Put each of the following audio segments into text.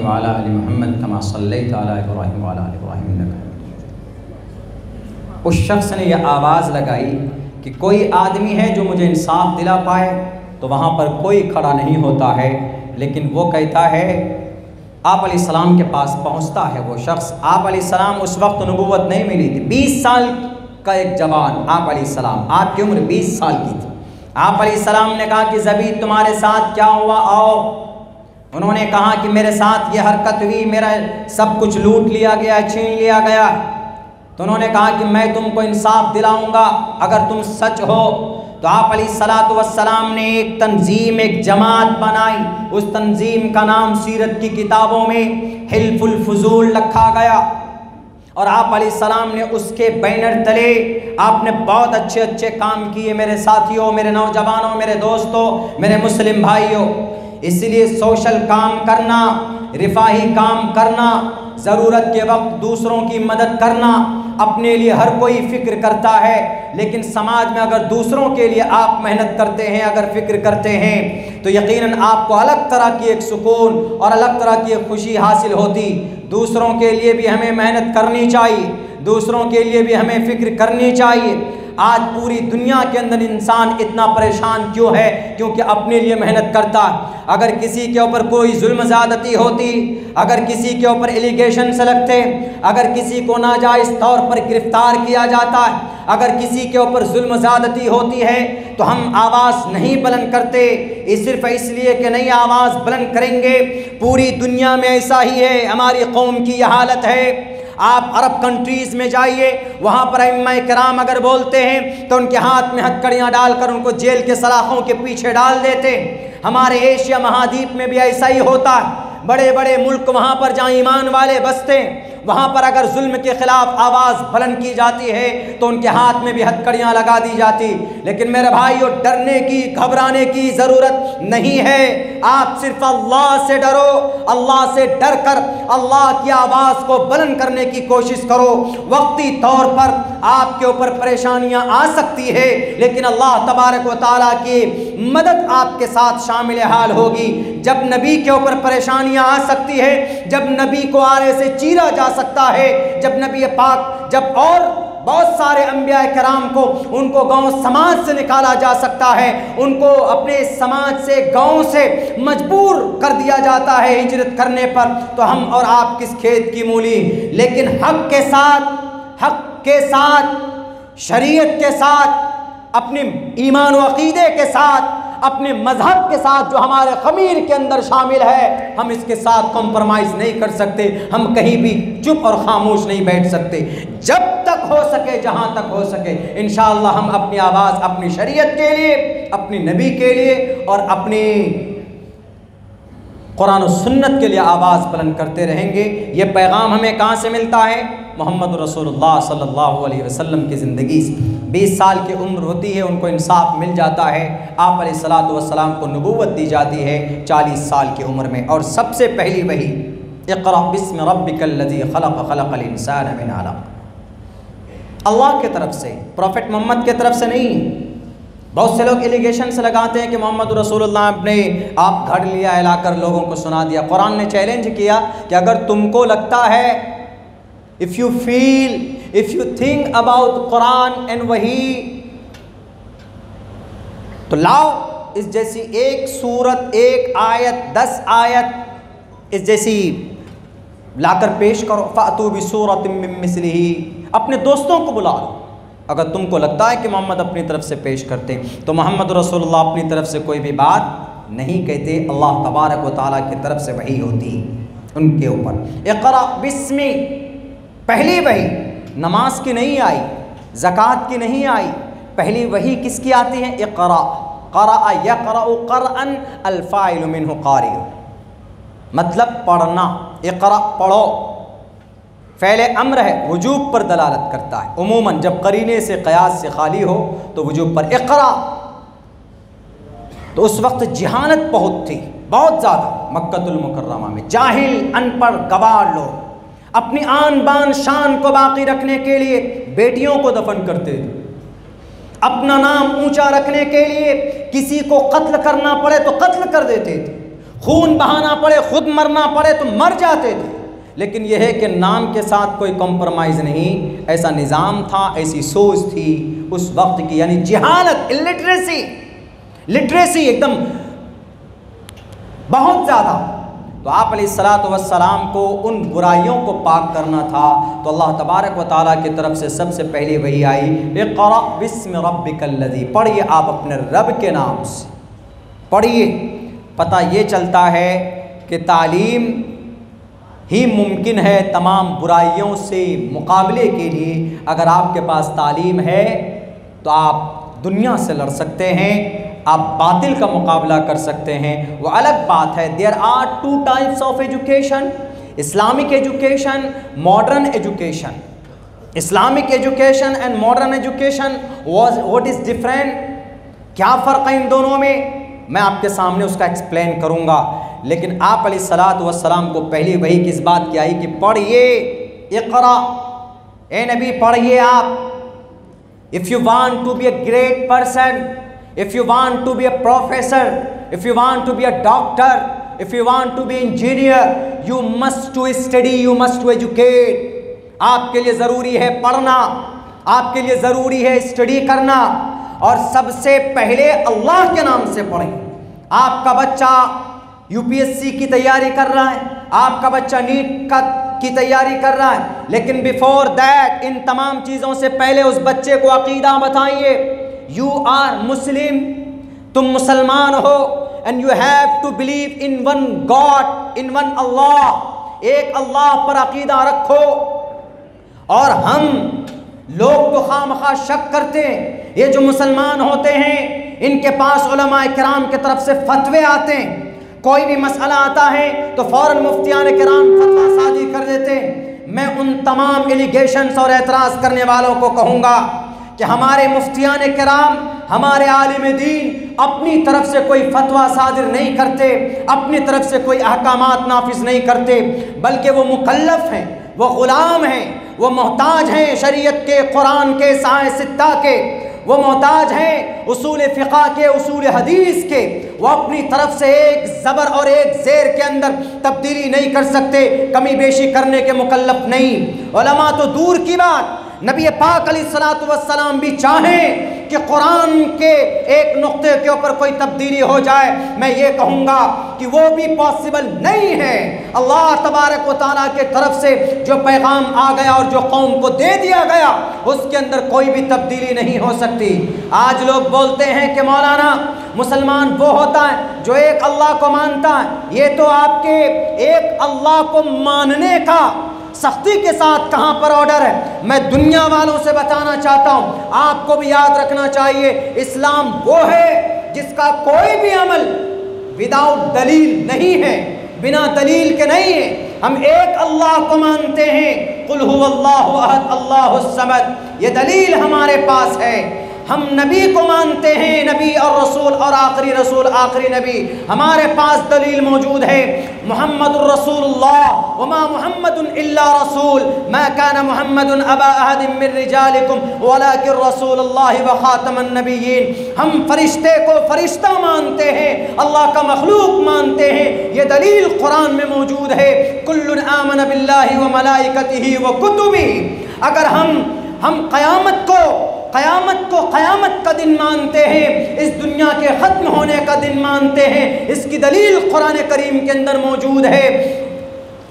व अला आलि मुहम्मद कमा सल्लैता अला इब्राहीम व अला आलि इब्राहीम इन्नका हमीदुम मजीद। उस शख्स ने यह आवाज़ लगाई कि कोई आदमी है जो मुझे इंसाफ दिला पाए, तो वहाँ पर कोई खड़ा नहीं होता है, लेकिन वो कहता है आप अलैहिस्सलाम के पास पहुँचता है वो शख्स। आप अलैहिस्सलाम उस वक्त नबुव्वत नहीं मिली थी, 20 साल का एक जवान आप अलैहिस्सलाम, आपकी उम्र 20 साल की थी। आप अलैहिस्सलाम ने कहा कि ज़बी तुम्हारे साथ क्या हुआ, आओ। उन्होंने कहा कि मेरे साथ ये हरकत हुई, मेरा सब कुछ लूट लिया गया, छीन लिया गया। तो उन्होंने कहा कि मैं तुमको इंसाफ दिलाऊंगा अगर तुम सच हो। तो आप अलैहिस्सलातु वस्सलाम ने एक तंजीम, एक जमात बनाई। उस तंजीम का नाम सीरत की किताबों में हिल्फुल फुजूल रखा गया, और आप अलैहिस्सलाम ने उसके बैनर तले आपने बहुत अच्छे अच्छे काम किए मेरे साथियों, मेरे नौजवानों, मेरे दोस्तों, मेरे मुस्लिम भाइयों। इसलिए सोशल काम करना, रिफाही काम करना, ज़रूरत के वक्त दूसरों की मदद करना, अपने लिए हर कोई फ़िक्र करता है, लेकिन समाज में अगर दूसरों के लिए आप मेहनत करते हैं, अगर फ़िक्र करते हैं, तो यकीनन आपको अलग तरह की एक सुकून और अलग तरह की एक खुशी हासिल होती। दूसरों के लिए भी हमें मेहनत करनी चाहिए, दूसरों के लिए भी हमें फ़िक्र करनी चाहिए। आज पूरी दुनिया के अंदर इंसान इतना परेशान क्यों है? क्योंकि अपने लिए मेहनत करता। अगर किसी के ऊपर कोई जुल्म ज़्यादती होती, अगर किसी के ऊपर एलिगेशन से लगते, अगर किसी को नाजायज़ तौर पर गिरफ्तार किया जाता है, अगर किसी के ऊपर जुल्म ज़्यादती होती है, तो हम आवाज़ नहीं बुलंद करते। सिर्फ इसलिए कि नहीं आवाज़ बुलंद करेंगे, पूरी दुनिया में ऐसा ही है, हमारी कौम की यह हालत है। आप अरब कंट्रीज़ में जाइए, वहाँ पर अइम्मा किराम अगर बोलते हैं तो उनके हाथ में हथकड़ियाँ डालकर उनको जेल के सलाखों के पीछे डाल देते। हमारे एशिया महाद्वीप में भी ऐसा ही होता है। बड़े बड़े मुल्क वहाँ पर जहाँ ईमान वाले बसते हैं, वहाँ पर अगर जुल्म के ख़िलाफ़ आवाज़ बुलंद की जाती है तो उनके हाथ में भी हथकड़ियाँ लगा दी जाती। लेकिन मेरे भाइयों, डरने की, घबराने की ज़रूरत नहीं है। आप सिर्फ अल्लाह से डरो, अल्लाह से डर कर अल्लाह की आवाज़ को बुलंद करने की कोशिश करो। वक्ती तौर पर आपके ऊपर परेशानियाँ आ सकती है, लेकिन अल्लाह तबारक व तआला की मदद आपके साथ शामिल हाल होगी। जब नबी के ऊपर परेशानियाँ आ सकती है, जब नबी को आरे से चीरा जा सकता है, जब नबी पाक, जब और बहुत सारे अंबिया कराम को उनको गांव समाज से निकाला जा सकता है, उनको अपने समाज से, गांव से मजबूर कर दिया जाता है हिजरत करने पर, तो हम और आप किस खेत की मूली। लेकिन हक के साथ, शरीयत के साथ, अपने ईमान व अक़ीदे के साथ, अपने मज़हब के साथ जो हमारे ख़मीर के अंदर शामिल है, हम इसके साथ कॉम्प्रोमाइज़ नहीं कर सकते। हम कहीं भी चुप और ख़ामोश नहीं बैठ सकते। जब तक हो सके, जहाँ तक हो सके, इंशाअल्लाह हम अपनी आवाज़ अपनी शरीयत के लिए, अपने नबी के लिए और अपनी कुरान और सुन्नत के लिए आवाज़ बुलंद करते रहेंगे। ये पैगाम हमें कहाँ से मिलता है? मोहम्मद रसूलुल्लाह सल्लल्लाहु अलैहि वसल्लम की ज़िंदगी से। 20 साल की उम्र होती है, उनको इंसाफ मिल जाता है। आप अलैहिस्सलातु वस्सलाम को नबूवत दी जाती है 40 साल की उम्र में, और सबसे पहली वही इक़रा बिस्मि रब्बिकल्लज़ी खलक़ खलक़ल इंसान मिन अलक़, अल्लाह की तरफ से, प्रॉफेट मोहम्मद की तरफ से नहीं। बहुत से लोग एलिगेशन से लगाते हैं कि मोहम्मद रसूलुल्लाह ने आप घड़ लिया, लाकर लोगों को सुना दिया। कुरान ने चैलेंज किया कि अगर तुमको लगता है, if you feel, if you think about Quran and वही, तो लाओ इस जैसी एक सूरत, एक आयत, 10 आयत इस जैसी लाकर पेश करो। फ़ातू बिसूरतिम मिन मिस्लिही, अपने दोस्तों को बुला लो। अगर तुमको लगता है कि मोहम्मद अपनी तरफ से पेश करते, तो मोहम्मद रसूलुल्लाह अपनी तरफ से कोई भी बात नहीं कहते, अल्लाह तबारक व तआला की तरफ से वही होती उनके ऊपर। इक़रा बिस्मि, पहली वही नमाज की नहीं आई, ज़कात की नहीं आई, पहली वही किसकी आती है? इक़रा, क़रअ यक़रअु क़रअन अल फ़ाइलु मिन्हु क़ारिअ, मतलब पढ़ना। इक़रा, पढ़ो, फ़ेले अम्र है, वजूब पर दलालत करता है। उमूमन जब करीने से, क़यास से खाली हो तो वजूब पर। इक़रा, तो उस वक्त जहालत बहुत थी, बहुत ज़्यादा। मक्कतुल मुकर्रमा में जाहिल, अनपढ़, गवार लोग अपनी आन बान शान को बाकी रखने के लिए बेटियों को दफन करते थे, अपना नाम ऊंचा रखने के लिए किसी को कत्ल करना पड़े तो कत्ल कर देते थे, खून बहाना पड़े, खुद मरना पड़े तो मर जाते थे। लेकिन यह है कि नाम के साथ कोई कॉम्प्रोमाइज़ नहीं, ऐसा निज़ाम था, ऐसी सोच थी उस वक्त की। यानी जहालत, लिटरेसी एकदम बहुत ज़्यादा। तो आप अलैहिस्सलातु वस्सलाम को उन बुराइयों को पाक करना था, तो अल्लाह तबारक व तआला की तरफ से सबसे पहले वही आई, इक़रा बिस्मि रब्बिकल्लज़ी, पढ़िए आप अपने रब के नाम से पढ़िए। पता ये चलता है कि तालीम ही मुमकिन है तमाम बुराइयों से मुकाबले के लिए। अगर आपके पास तालीम है तो आप दुनिया से लड़ सकते हैं, आप बातिल का मुकाबला कर सकते हैं। वो अलग बात है। There are two types of education, Islamic education, modern education. Islamic education and modern education what is different, क्या फ़र्क है इन दोनों में, मैं आपके सामने उसका एक्सप्लेन करूँगा। लेकिन आप अलैहिस्सलातु वस्सलाम को पहली वही किस बात की आई कि पढ़िए, इक़रा, ए नबी पढ़िए आप। If you want to be a great person, if you want to be a professor, if you want to be a doctor, if you want to be engineer, you must to study, you must to educate। आपके लिए ज़रूरी है पढ़ना, आपके लिए ज़रूरी है study करना, और सबसे पहले अल्लाह के नाम से पढ़ें। आपका बच्चा यूपीएससी की तैयारी कर रहा है, आपका बच्चा नीट की तैयारी कर रहा है, लेकिन बिफोर दैट, इन तमाम चीज़ों से पहले उस बच्चे को अकीदा बताइए। यू आर मुस्लिम, तुम मुसलमान हो, and you have to believe in one God, in one Allah, एक अल्लाह पर अकीदा रखो। और हम लोग तो खामखा शक करते हैं, ये जो मुसलमान होते हैं इनके पास उलमाए किराम की तरफ से फतवे आते हैं, कोई भी मसला आता है तो फ़ौरन मुफ्तियान किराम फतवा सादी कर देते हैं। मैं उन तमाम एलिगेशंस और एतराज़ करने वालों को कहूँगा कि हमारे मुफ्तियान किराम, हमारे आलिम दीन अपनी तरफ से कोई फतवा सादिर नहीं करते, अपनी तरफ से कोई अहकामात नाफिज नहीं करते, बल्कि वो मुकल्लफ हैं, वो ग़ुलाम हैं, वो मोहताज हैं शरीयत के, कुरान के, साए सित्ता के, वो मोहताज हैं उसूल फ़िक़्ह के, उसूल हदीस के। वो अपनी तरफ से एक ज़बर और एक ज़ेर के अंदर तब्दीली नहीं कर सकते, कमी बेशी करने के मुकल्लफ नहीं। उलमा तो दूर की बात, नबी पाक अलैहिस्सलातु वस्सलाम भी चाहें कि कुरान के एक नुक्ते के ऊपर कोई तब्दीली हो जाए, मैं ये कहूँगा कि वो भी पॉसिबल नहीं है। अल्लाह तबारक व तआला के तरफ से जो पैगाम आ गया और जो कौम को दे दिया गया, उसके अंदर कोई भी तब्दीली नहीं हो सकती। आज लोग बोलते हैं कि मौलाना मुसलमान वो होता है जो एक अल्लाह को मानता है। ये तो आपके एक अल्लाह को मानने का सख्ती के साथ कहाँ पर ऑर्डर है। मैं दुनिया वालों से बताना चाहता हूँ, आपको भी याद रखना चाहिए, इस्लाम वो है जिसका कोई भी अमल विदाउट दलील नहीं है, बिना दलील के नहीं है। हम एक अल्लाह को मानते हैं, कुल हुवल्लाहु अहद अल्लाहुस समद, ये दलील हमारे पास है। हम नबी को मानते हैं, नबी और रसूल और आखिरी रसूल आखिरी नबी, हमारे पास दलील मौजूद है। मुहम्मदुर रसूलुल्लाह वमा मुहम्मदुन इल्ला रसूल मा काना मुहम्मदुन अबा अहदिम मिन रिजालिकुम वलाकिन रसूलुल्लाह व खातमन नबिय्यीन। हम फरिश्ते को फरिश्ता मानते हैं, अल्लाह का मखलूक मानते हैं, ये दलील कुरान में मौजूद है। कुल्लुन आमन बिल्लाहि व मलाइकतिही व कुतुबिही। अगर हम क़यामत का दिन मानते हैं, इस दुनिया के ख़त्म होने का दिन मानते हैं, इसकी दलील कुरान करीम के अंदर मौजूद है।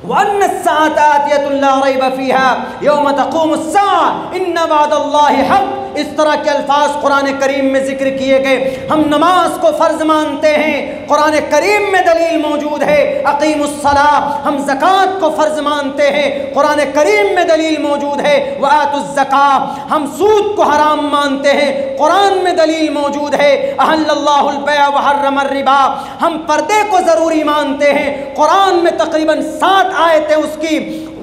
वअन्न अस्साअत आतियतुन ला रैब फ़ीहा यौम तक़ूमुस्साअ इन्न वअदल्लाहि हक़। इस तरह के अल्फाज कुरान करीम में ज़िक्र किए गए। हम नमाज को फ़र्ज़ मानते हैं, कुरान करीम में दलील मौजूद है, अक़ीमुस्सलाह। हम ज़कात को फ़र्ज़ मानते हैं, कुरान करीम में दलील मौजूद है, वआतुज़्ज़काह। हम सूद को हराम मानते हैं, कुरान में दलील मौजूद है, अहल्लल्लाहुल बैअ व हर्रमर रिबा। हम पर्दे को ज़रूरी मानते हैं, कुरान में तकरीबन 7 आयतें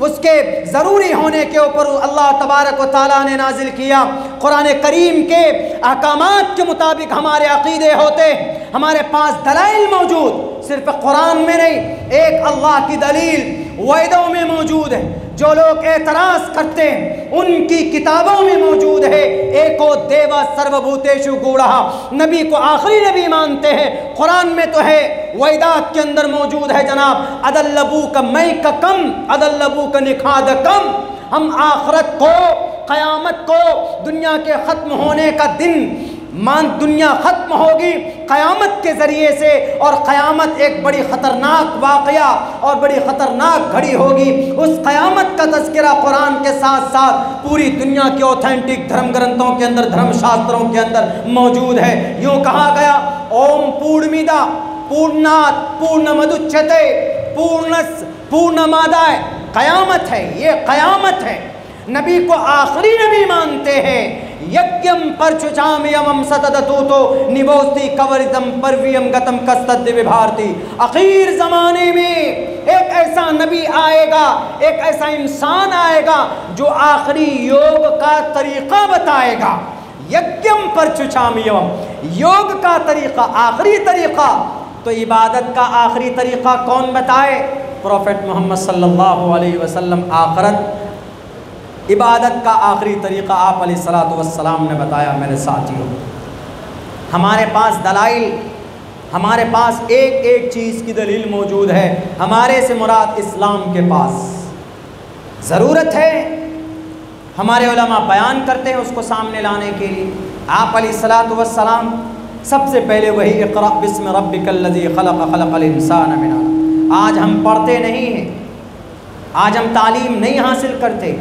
उसके ज़रूरी होने के ऊपर अल्लाह तबारक व तआला ने नाजिल किया। कुरान करीम के अहकामात के मुताबिक हमारे अक़ीदे होते, हमारे पास दलाइल मौजूद, सिर्फ कुरान में नहीं, एक अल्लाह की दलील वेदों में मौजूद है, जो लोग एतराज़ करते हैं उनकी किताबों में मौजूद है। एको देवा सर्वभूतेषु गूढ़ः, नबी को आखिरी नबी मानते हैं, कुरान में तो है, वेदात के अंदर मौजूद है जनाब। अदल्लबू का मई का कम, अदल्लबू का निखाद कम। हम आखिरत को, क़यामत को, दुनिया के ख़त्म होने का दिन दुनिया ख़त्म होगी क़यामत के ज़रिए से, और क़यामत एक बड़ी ख़तरनाक वाक़या और बड़ी ख़तरनाक घड़ी होगी। उस क़यामत का तज़किरा कुरान के साथ साथ पूरी दुनिया के ऑथेंटिक धर्म ग्रंथों के अंदर, धर्मशास्त्रों के अंदर मौजूद है। यूँ कहा गया, ओम पूर्णमिदा पूर्णात् पूर्णमुदच्यते पूर्णमादाय। क़यामत है, ये क़यामत है। नबी को आखिरी नबी मानते हैं। यज्ञम परचुचाम्यम सतततूतो निबोस्ति कवरितम परवियम गतम कस्तद्य विभारती। आखिर ज़माने में एक ऐसा नबी आएगा, एक ऐसा इंसान आएगा जो आखिरी योग का तरीक़ा बताएगा। यज्ञम परचुचाम्यम, योग का तरीक़ा, आखिरी तरीक़ा। तो इबादत का आखिरी तरीक़ा कौन बताए? प्रॉफेट मोहम्मद सल्लल्लाहु अलैहि वसल्लम आखिरत इबादत का आखिरी तरीक़ा आप अलैहिस्सलातु वस्सलाम ने बताया। मेरे साथियों, हमारे पास दलाइल, हमारे पास एक एक चीज़ की दलील मौजूद है। हमारे से मुराद इस्लाम के पास ज़रूरत है, हमारे उलमा बयान करते हैं उसको सामने लाने के लिए। आप अलैहिस्सलातु वस्सलाम सबसे पहले वही इक़रा बिस्मि रब्बिकल्लज़ी खलक़ खलक़ल इंसान मिन अलक़। आज हम पढ़ते नहीं हैं, आज हम तालीम नहीं हासिल करते,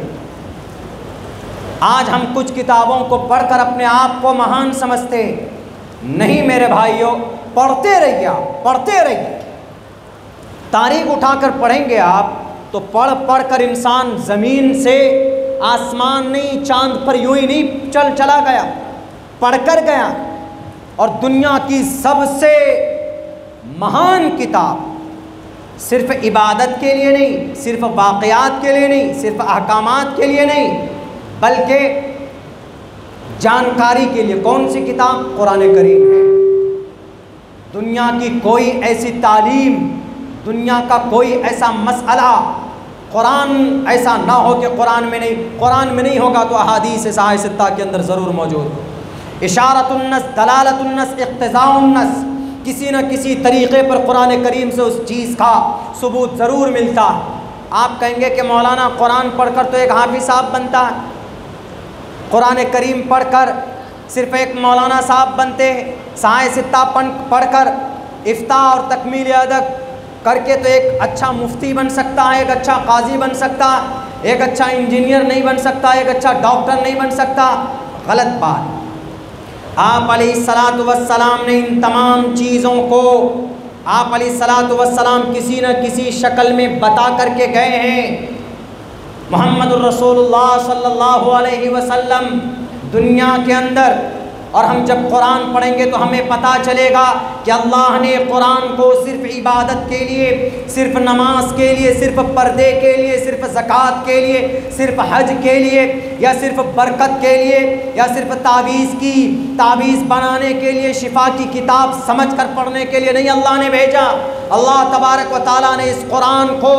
आज हम कुछ किताबों को पढ़कर अपने आप को महान समझते नहीं। मेरे भाइयों, पढ़ते रहिए, आप पढ़ते रहिए। तारीख उठाकर पढ़ेंगे आप तो पढ़ पढ़ कर इंसान ज़मीन से आसमान नहीं, चांद पर यूं ही नहीं चला गया, पढ़कर गया। और दुनिया की सबसे महान किताब सिर्फ़ इबादत के लिए नहीं, सिर्फ़ वाक़यात के लिए नहीं, सिर्फ़ अहकामात के लिए नहीं, बल्कि जानकारी के लिए कौन सी किताब? कुरान करीम है। दुनिया की कोई ऐसी तालीम, दुनिया का कोई ऐसा मसला, कुरान ऐसा ना हो कि कुरान में नहीं होगा तो अहादीस सहाह सित्ता के अंदर ज़रूर मौजूद हो। इशारतुन्नस, दलालतुन्नस, इक़्तिज़ाउन्नस, किसी न किसी तरीक़े पर कुरान करीम से उस चीज़ का सबूत ज़रूर मिलता है। आप कहेंगे कि मौलाना कुरान पढ़कर तो एक हाफ़िज़ साहब बनता है, कुरान करीम पढ़कर सिर्फ़ एक मौलाना साहब बनते हैं, सहाह सित्ता पढ़कर इफ्ता और तकमील अदब करके तो एक अच्छा मुफ्ती बन सकता है, एक अच्छा काजी बन सकता है, एक अच्छा इंजीनियर नहीं बन सकता, एक अच्छा डॉक्टर नहीं बन सकता। गलत बात। आप अलैहिस्सलातु वस्सलाम ने इन तमाम चीज़ों को आप अलैहिस्सलातु वस्सलाम किसी न किसी शक्ल में बता करके गए हैं। मुहम्मदुर रसूलुल्लाह सल्लल्लाहु अलैहि वसल्लम दुनिया के अंदर, और हम जब कुरान पढ़ेंगे तो हमें पता चलेगा कि अल्लाह ने कुरान को सिर्फ़ इबादत के लिए, सिर्फ़ नमाज के लिए, सिर्फ़ पर्दे के लिए, सिर्फ़ ज़कात के लिए, सिर्फ़ हज के लिए, या सिर्फ़ बरकत के लिए, या सिर्फ़ तावीज़ बनाने के लिए, शिफा की किताब समझ कर पढ़ने के लिए नहीं अल्लाह ने भेजा। अल्लाह तबारक व तआला ने इस कुरान को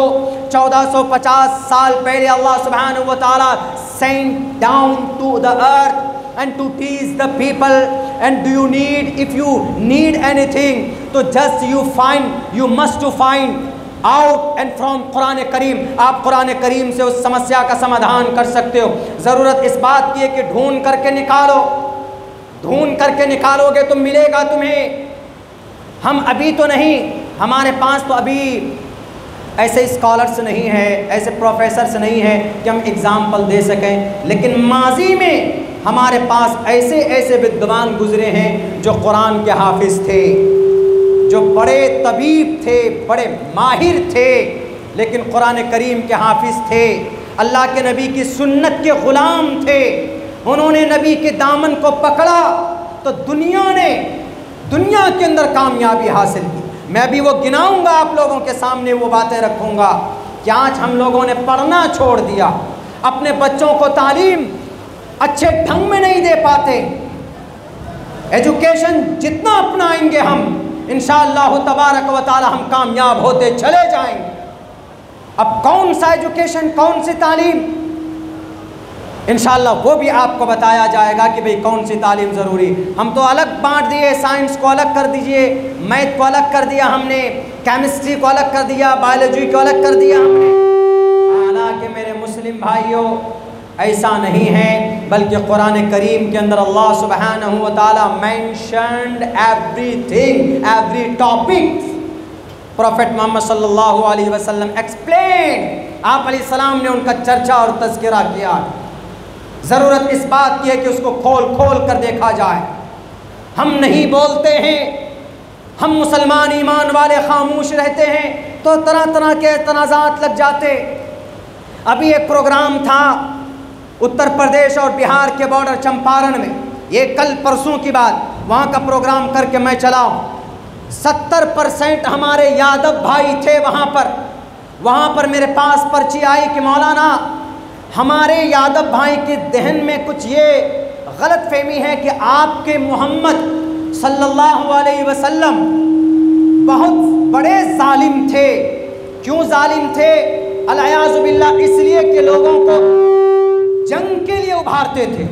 1450 साल पहले अल्लाह सुब्हानहू व तआला sent down to the earth and to teach the people. And do you need, if you need anything, तो just you must to find out and from Quran Kareem. आप कुरान करीम से उस समस्या का समाधान कर सकते हो। ज़रूरत इस बात की है कि ढूंढ करके निकालो, ढूंढ करके निकालोगे तो मिलेगा तुम्हें। हम अभी तो नहीं, हमारे पास तो अभी ऐसे स्कॉलर्स नहीं है, ऐसे प्रोफेसर्स नहीं है कि हम एग्ज़ाम्पल दे सकें, लेकिन माजी में हमारे पास ऐसे ऐसे विद्वान गुज़रे हैं जो कुरान के हाफिज़ थे, जो बड़े तबीब थे, बड़े माहिर थे, लेकिन कुरान करीम के हाफिज़ थे, अल्लाह के नबी की सुन्नत के ग़ुलाम थे। उन्होंने नबी के दामन को पकड़ा तो दुनिया के अंदर कामयाबी हासिल की। मैं भी वो गिनाऊंगा, आप लोगों के सामने वो बातें रखूंगा कि आज हम लोगों ने पढ़ना छोड़ दिया, अपने बच्चों को तालीम अच्छे ढंग में नहीं दे पाते। एजुकेशन जितना अपनाएंगे हम, इंशाअल्लाह तबारक व तआला हम कामयाब होते चले जाएंगे। अब कौन सा एजुकेशन, कौन सी तालीम, इंशाअल्लाह वो भी आपको बताया जाएगा कि भाई कौन सी तालीम ज़रूरी। हम तो अलग बांट दिए, साइंस को अलग कर दीजिए, मैथ को अलग कर दिया हमने, केमिस्ट्री को अलग कर दिया, बायोलॉजी को अलग कर दिया हमने। हालांकि मेरे मुस्लिम भाइयों ऐसा नहीं है, बल्कि कुरान करीम के अंदर अल्लाह सुब्हानहू व तआला mentioned everything, every topic. Prophet Muhammad सल्लल्लाहु अलैहि वसल्लम एक्सप्लेन, आप अलैहिस्सलाम ने उनका चर्चा और तज़किरा किया। ज़रूरत इस बात की है कि उसको खोल खोल कर देखा जाए। हम नहीं बोलते हैं, हम मुसलमान ईमान वाले खामोश रहते हैं तो तरह तरह के तनाज़ात लग जाते। अभी एक प्रोग्राम था उत्तर प्रदेश और बिहार के बॉर्डर चंपारण में, ये कल परसों की बात, वहाँ का प्रोग्राम करके मैं चला। 70% हमारे यादव भाई थे वहाँ पर मेरे पास पर्ची आई कि मौलाना हमारे यादव भाई के जहन में कुछ ये गलत फहमी है कि आपके मोहम्मद सल्लल्लाहु अलैहि वसल्लम बहुत बड़े जालिम थे। क्यों जालिम थे? अल-अयाज़ु बिल्लाह, इसलिए कि लोगों को जंग के लिए उभारते थे,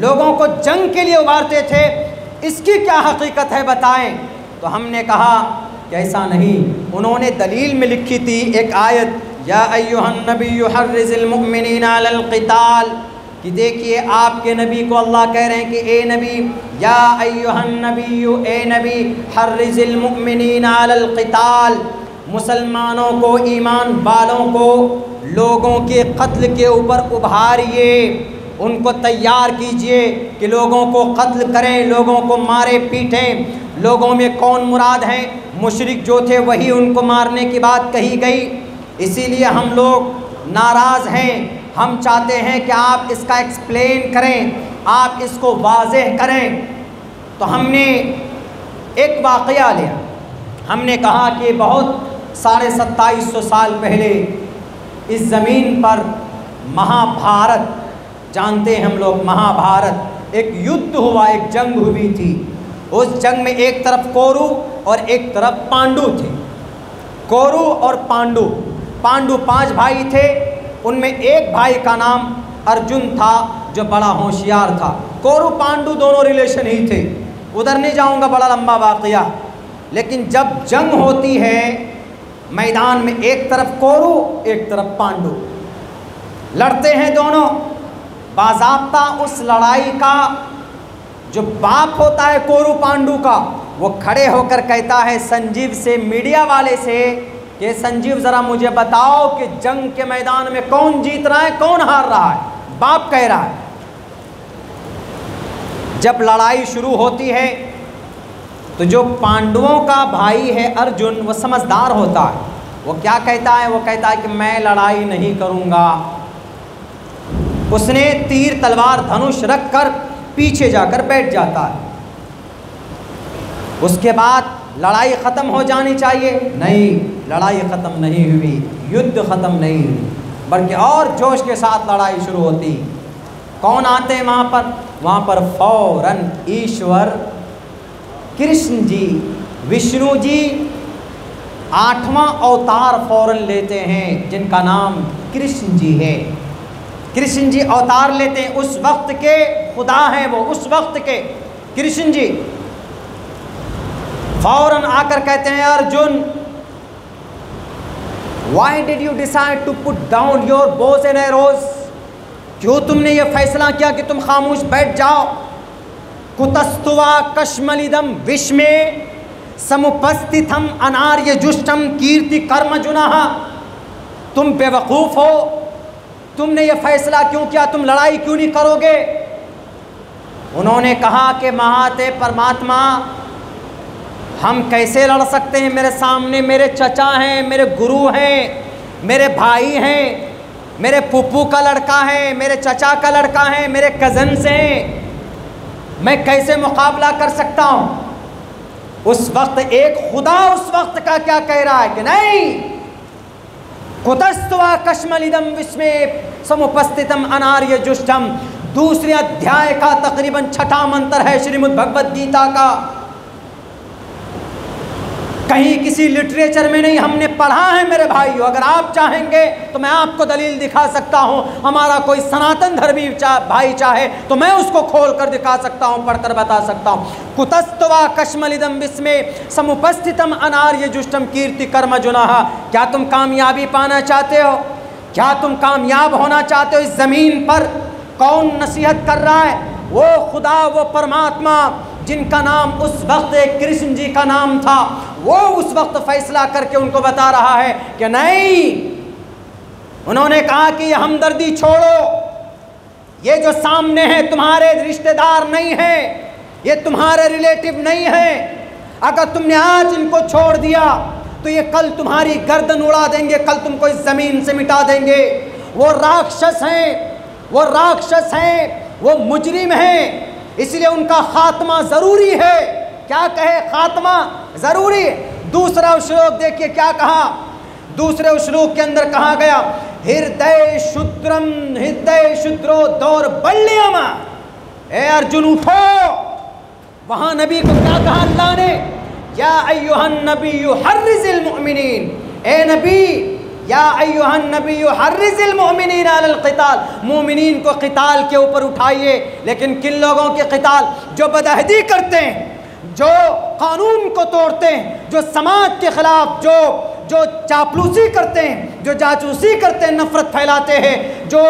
लोगों को जंग के लिए उभारते थे। इसकी क्या हकीकत है बताएं। तो हमने कहा कि ऐसा नहीं। उन्होंने दलील में लिखी थी एक आयत, या अय्युहन नबिय्यु हर्रिज़िल मुमिनीना अलल क़िताल, कि देखिए आपके नबी को अल्लाह कह रहे हैं कि ए नबी, या अय्युहन नबिय्यु, ए नबी, हर्रिज़िल मुमिनीना अलल क़िताल, मुसलमानों को, ईमान वालों को लोगों के कत्ल के ऊपर उभारिए, उनको तैयार कीजिए कि लोगों को कत्ल करें, लोगों को मारे पीटें। लोगों में कौन मुराद हैं? मुशरिक जो थे वही उनको मारने की बात कही गई। इसीलिए हम लोग नाराज़ हैं। हम चाहते हैं कि आप इसका एक्सप्लेन करें, आप इसको वाज़ेह करें। तो हमने एक वाक़या लिया। हमने कहा कि बहुत 2750 साल पहले इस ज़मीन पर महाभारत, जानते हैं हम लोग महाभारत, एक युद्ध हुआ, एक जंग हुई थी। उस जंग में एक तरफ कौरव और एक तरफ पांडु थे। कौरव और पांडु 5 भाई थे। उनमें एक भाई का नाम अर्जुन था जो बड़ा होशियार था। कौरव पांडु दोनों रिलेशन ही थे, उधर नहीं जाऊंगा, बड़ा लंबा वाक़या। लेकिन जब जंग होती है मैदान में, एक तरफ कौरव एक तरफ पांडु लड़ते हैं दोनों। बाज़ाब्ता उस लड़ाई का जो बाप होता है कौरव पांडु का, वो खड़े होकर कहता है संजीव से, मीडिया वाले से, कि संजीव ज़रा मुझे बताओ कि जंग के मैदान में कौन जीत रहा है, कौन हार रहा है। बाप कह रहा है। जब लड़ाई शुरू होती है तो जो पांडवों का भाई है अर्जुन, वो समझदार होता है। वो क्या कहता है? वो कहता है कि मैं लड़ाई नहीं करूँगा। उसने तीर तलवार धनुष रख कर पीछे जाकर बैठ जाता है। उसके बाद लड़ाई ख़त्म हो जानी चाहिए, नहीं, लड़ाई ख़त्म नहीं हुई, युद्ध ख़त्म नहीं हुई, बल्कि और जोश के साथ लड़ाई शुरू होती। कौन आते हैं वहाँ पर? वहाँ पर फौरन ईश्वर कृष्ण जी, विष्णु जी 8वां अवतार फौरन लेते हैं, जिनका नाम कृष्ण जी है। कृष्ण जी अवतार लेते हैं। उस वक्त के खुदा हैं वो, उस वक्त के कृष्ण जी फौरन आकर कहते हैं, Arjun, why did you decide to put down your bows and arrows? क्यों तुमने ये फैसला किया कि तुम खामोश बैठ जाओ? कुतस्तुवा कश्मलिदम विश्मे समुपस्थितम अनार्य जुष्टम कीर्ति कर्म जुनः। तुम बेवकूफ़ हो, तुमने ये फैसला क्यों किया? तुम लड़ाई क्यों नहीं करोगे? उन्होंने कहा कि महाते परमात्मा, हम कैसे लड़ सकते हैं? मेरे सामने मेरे चचा हैं, मेरे गुरु हैं, मेरे भाई हैं, मेरे पुप्पू का लड़का है, मेरे चचा का लड़का है, मेरे कज़न्स हैं, मैं कैसे मुकाबला कर सकता हूँ? उस वक्त एक खुदा उस वक्त का क्या कह रहा है कि नहीं, कुतस्त्वा कश्मलिदम विस्मे समुपस्थितम अनार्य जुष्टम। दूसरे अध्याय का तकरीबन 6ठा मंत्र है श्रीमद् भगवद गीता का। कहीं किसी लिटरेचर में नहीं, हमने पढ़ा है मेरे भाइयों। अगर आप चाहेंगे तो मैं आपको दलील दिखा सकता हूँ। हमारा कोई सनातन धर्मी भाई चाहे तो मैं उसको खोल कर दिखा सकता हूँ, पढ़कर बता सकता हूँ। कुतस्तवा कश्मलिदम विस्मे समुपस्थितम अनार्य जुष्टम कीर्ति कर्म जुनाहा। क्या तुम कामयाबी पाना चाहते हो? क्या तुम कामयाब होना चाहते हो? इस ज़मीन पर कौन नसीहत कर रहा है? वो खुदा, वो परमात्मा जिनका नाम उस वक्त एक कृष्ण जी का नाम था, वो उस वक्त फैसला करके उनको बता रहा है कि नहीं। उन्होंने कहा कि ये हमदर्दी छोड़ो, ये जो सामने है तुम्हारे रिश्तेदार नहीं है, ये तुम्हारे रिलेटिव नहीं है। अगर तुमने आज इनको छोड़ दिया तो ये कल तुम्हारी गर्दन उड़ा देंगे, कल तुमको इस ज़मीन से मिटा देंगे। वो राक्षस हैं, वो राक्षस हैं, वो मुजरिम हैं, इसलिए उनका खात्मा ज़रूरी है। क्या कहे? खात्मा ज़रूरी है। दूसरा श्लोक देखिए क्या कहा। दूसरे श्लोक के अंदर कहा गया, हृदय शुद्रम हृदय शुद्रो दौर्बल्यम। ए अर्जुन उठो। वहाँ नबी को क्या कहा अल्लाह ने? या अय्युहन नबिय्यु हर्रिज़िल मुमिनीन। ए नबी, या अय्युहन नबिय्यु हर्रिज़िल मुमिनीन अलल क़िताल। मुमिनीन को क़िताल के ऊपर उठाइए। लेकिन किन लोगों के क़िताल? जो बदअहदी करते हैं, जो कानून को तोड़ते हैं, जो समाज के ख़िलाफ़ जो चापलूसी करते हैं, जो जासूसी करते हैं, नफ़रत फैलाते हैं, जो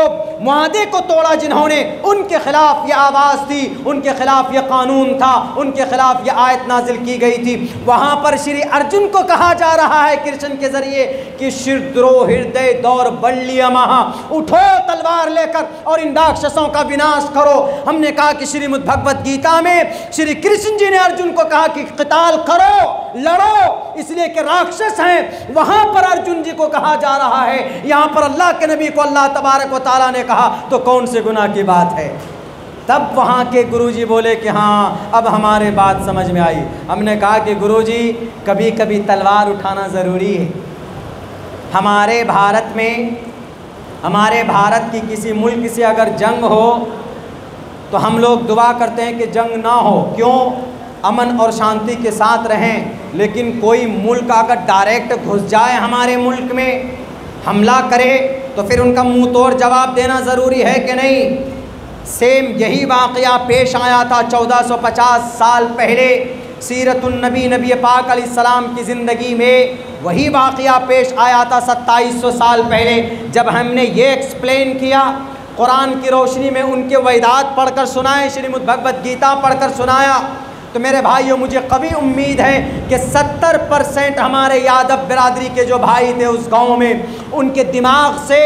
मुआहदे को तोड़ा जिन्होंने, उनके ख़िलाफ़ ये आवाज़ थी, उनके ख़िलाफ़ ये कानून था, उनके ख़िलाफ़ ये आयत नाजिल की गई थी। वहाँ पर श्री अर्जुन को कहा जा रहा है कृष्ण के ज़रिए कि शिद्रो हृदय दौर्बल्यमः, उठो तलवार लेकर और इन राक्षसों का विनाश करो। हमने कहा कि श्रीमद् भगवत गीता में श्री कृष्ण जी ने अर्जुन को कहा कि क़िताल करो, लड़ो, इसलिए कि राक्षस हैं। वहाँ पर अर्जुन जी को कहा जा रहा है, यहाँ पर अल्लाह के नबी को अल्लाह तबारक व तआला ने कहा, तो कौन से गुनाह की बात है? तब वहाँ के गुरुजी बोले कि हाँ, अब हमारे बात समझ में आई। हमने कहा कि गुरुजी, कभी कभी तलवार उठाना ज़रूरी है। हमारे भारत में, हमारे भारत की किसी मुल्क से अगर जंग हो तो हम लोग दुआ करते हैं कि जंग ना हो। क्यों? अमन और शांति के साथ रहें। लेकिन कोई मुल्क अगर डायरेक्ट घुस जाए हमारे मुल्क में, हमला करे, तो फिर उनका मुंह तोड़ जवाब देना ज़रूरी है कि नहीं? सेम यही वाक़या पेश आया था 1450 साल पहले सीरतुन नबी, नबी पाक अलैहिस्सलाम की ज़िंदगी में। वही वाक़या पेश आया था 2700 साल पहले, जब हमने ये एक्सप्लेन किया, कुरान की रोशनी में उनके वैदात पढ़कर सुनाए, श्रीमद् भगवत गीता पढ़कर सुनाया। तो मेरे भाइयों, मुझे कभी उम्मीद है कि 70% हमारे यादव बिरादरी के जो भाई थे उस गांव में, उनके दिमाग से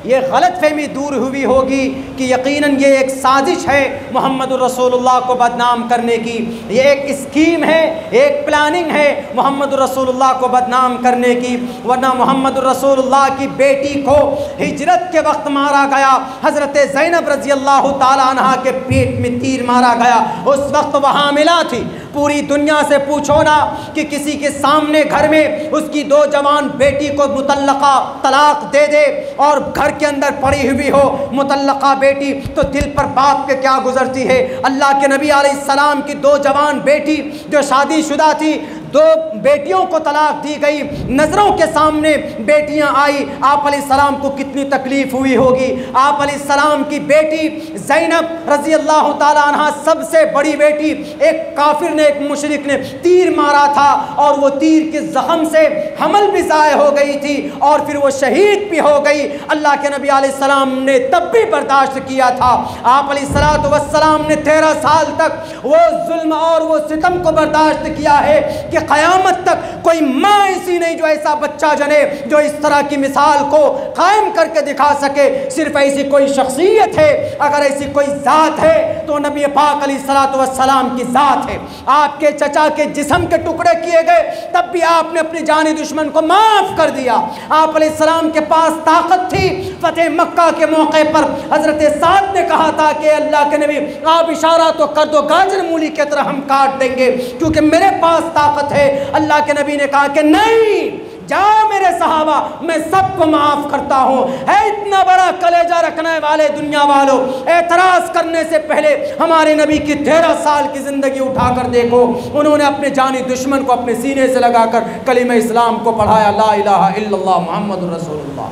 ये गलतफहमी दूर हुई होगी कि यकीनन ये एक साजिश है मोहम्मदुर रसूलुल्लाह को बदनाम करने की। ये एक स्कीम है, एक प्लानिंग है मोहम्मदुर रसूलुल्लाह को बदनाम करने की। वरना मोहम्मदुर रसूलुल्लाह की बेटी को हिजरत के वक्त मारा गया, हज़रत ज़ैनब रज़ी अल्लाह ताला अन्हा के पेट में तीर मारा गया। उस वक्त वह हामिला थी। पूरी दुनिया से पूछो ना कि किसी के सामने घर में उसकी 2 जवान बेटी को मुतल्लका तलाक दे दे और घर के अंदर पड़ी हुई हो मुतल्लका बेटी, तो दिल पर बाप के क्या गुजरती है। अल्लाह के नबी अलैहिस्सलाम की 2 जवान बेटी जो शादीशुदा थी, 2 बेटियों को तलाक दी गई, नज़रों के सामने बेटियां आई। आप अलैहिस्सलाम को कितनी तकलीफ़ हुई होगी। आप अलैहिस्सलाम की बेटी ज़ैनब रज़ी अल्लाह ताला अन्हा, सबसे बड़ी बेटी, एक काफिर ने, एक मुशरिक ने तीर मारा था और वो तीर के ज़ख्म से हमल भी ज़ाय हो गई थी और फिर वो शहीद भी हो गई। अल्लाह के नबी अलैहिस्सलाम ने तब भी बर्दाश्त किया था। आप अलैहिस्सलातु वस्सलाम ने 13 साल तक वो जुल्म और वो सितम को बर्दाश्त किया है कि क़यामत तक कोई माँ ऐसी नहीं जो ऐसा बच्चा जने जो इस तरह की मिसाल को कायम करके दिखा सके। सिर्फ ऐसी कोई शख्सियत है, अगर ऐसी कोई ज़ात है तो नबी पाक अलैहिस्सलातु वस्सलाम की ज़ात है। आपके चचा के जिस्म के टुकड़े किए गए, तब भी आपने अपनी जानी दुश्मन को माफ़ कर दिया। आप अलैहिस्सलाम के पास ताकत थी। फतेह मक्का के मौके पर हज़रत साद ने कहा था कि अल्लाह के नबी, आप इशारा तो कर दो, गाजर मूली की तरह हम काट देंगे क्योंकि मेरे पास ताकत है। अल्लाह के नबी ने कहा कि नहीं, जाओ मेरे सहाबा, मैं सबको माफ़ करता हूँ। है इतना बड़ा कलेजा रखने वाले दुनिया वालों, एतराज़ करने से पहले हमारे नबी की 13 साल की ज़िंदगी उठाकर देखो। उन्होंने अपने जानी दुश्मन को अपने सीने से लगाकर कलीमा इस्लाम को पढ़ाया, ला इलाहा इल्लल्लाह मुहम्मदुर रसूलुल्लाह।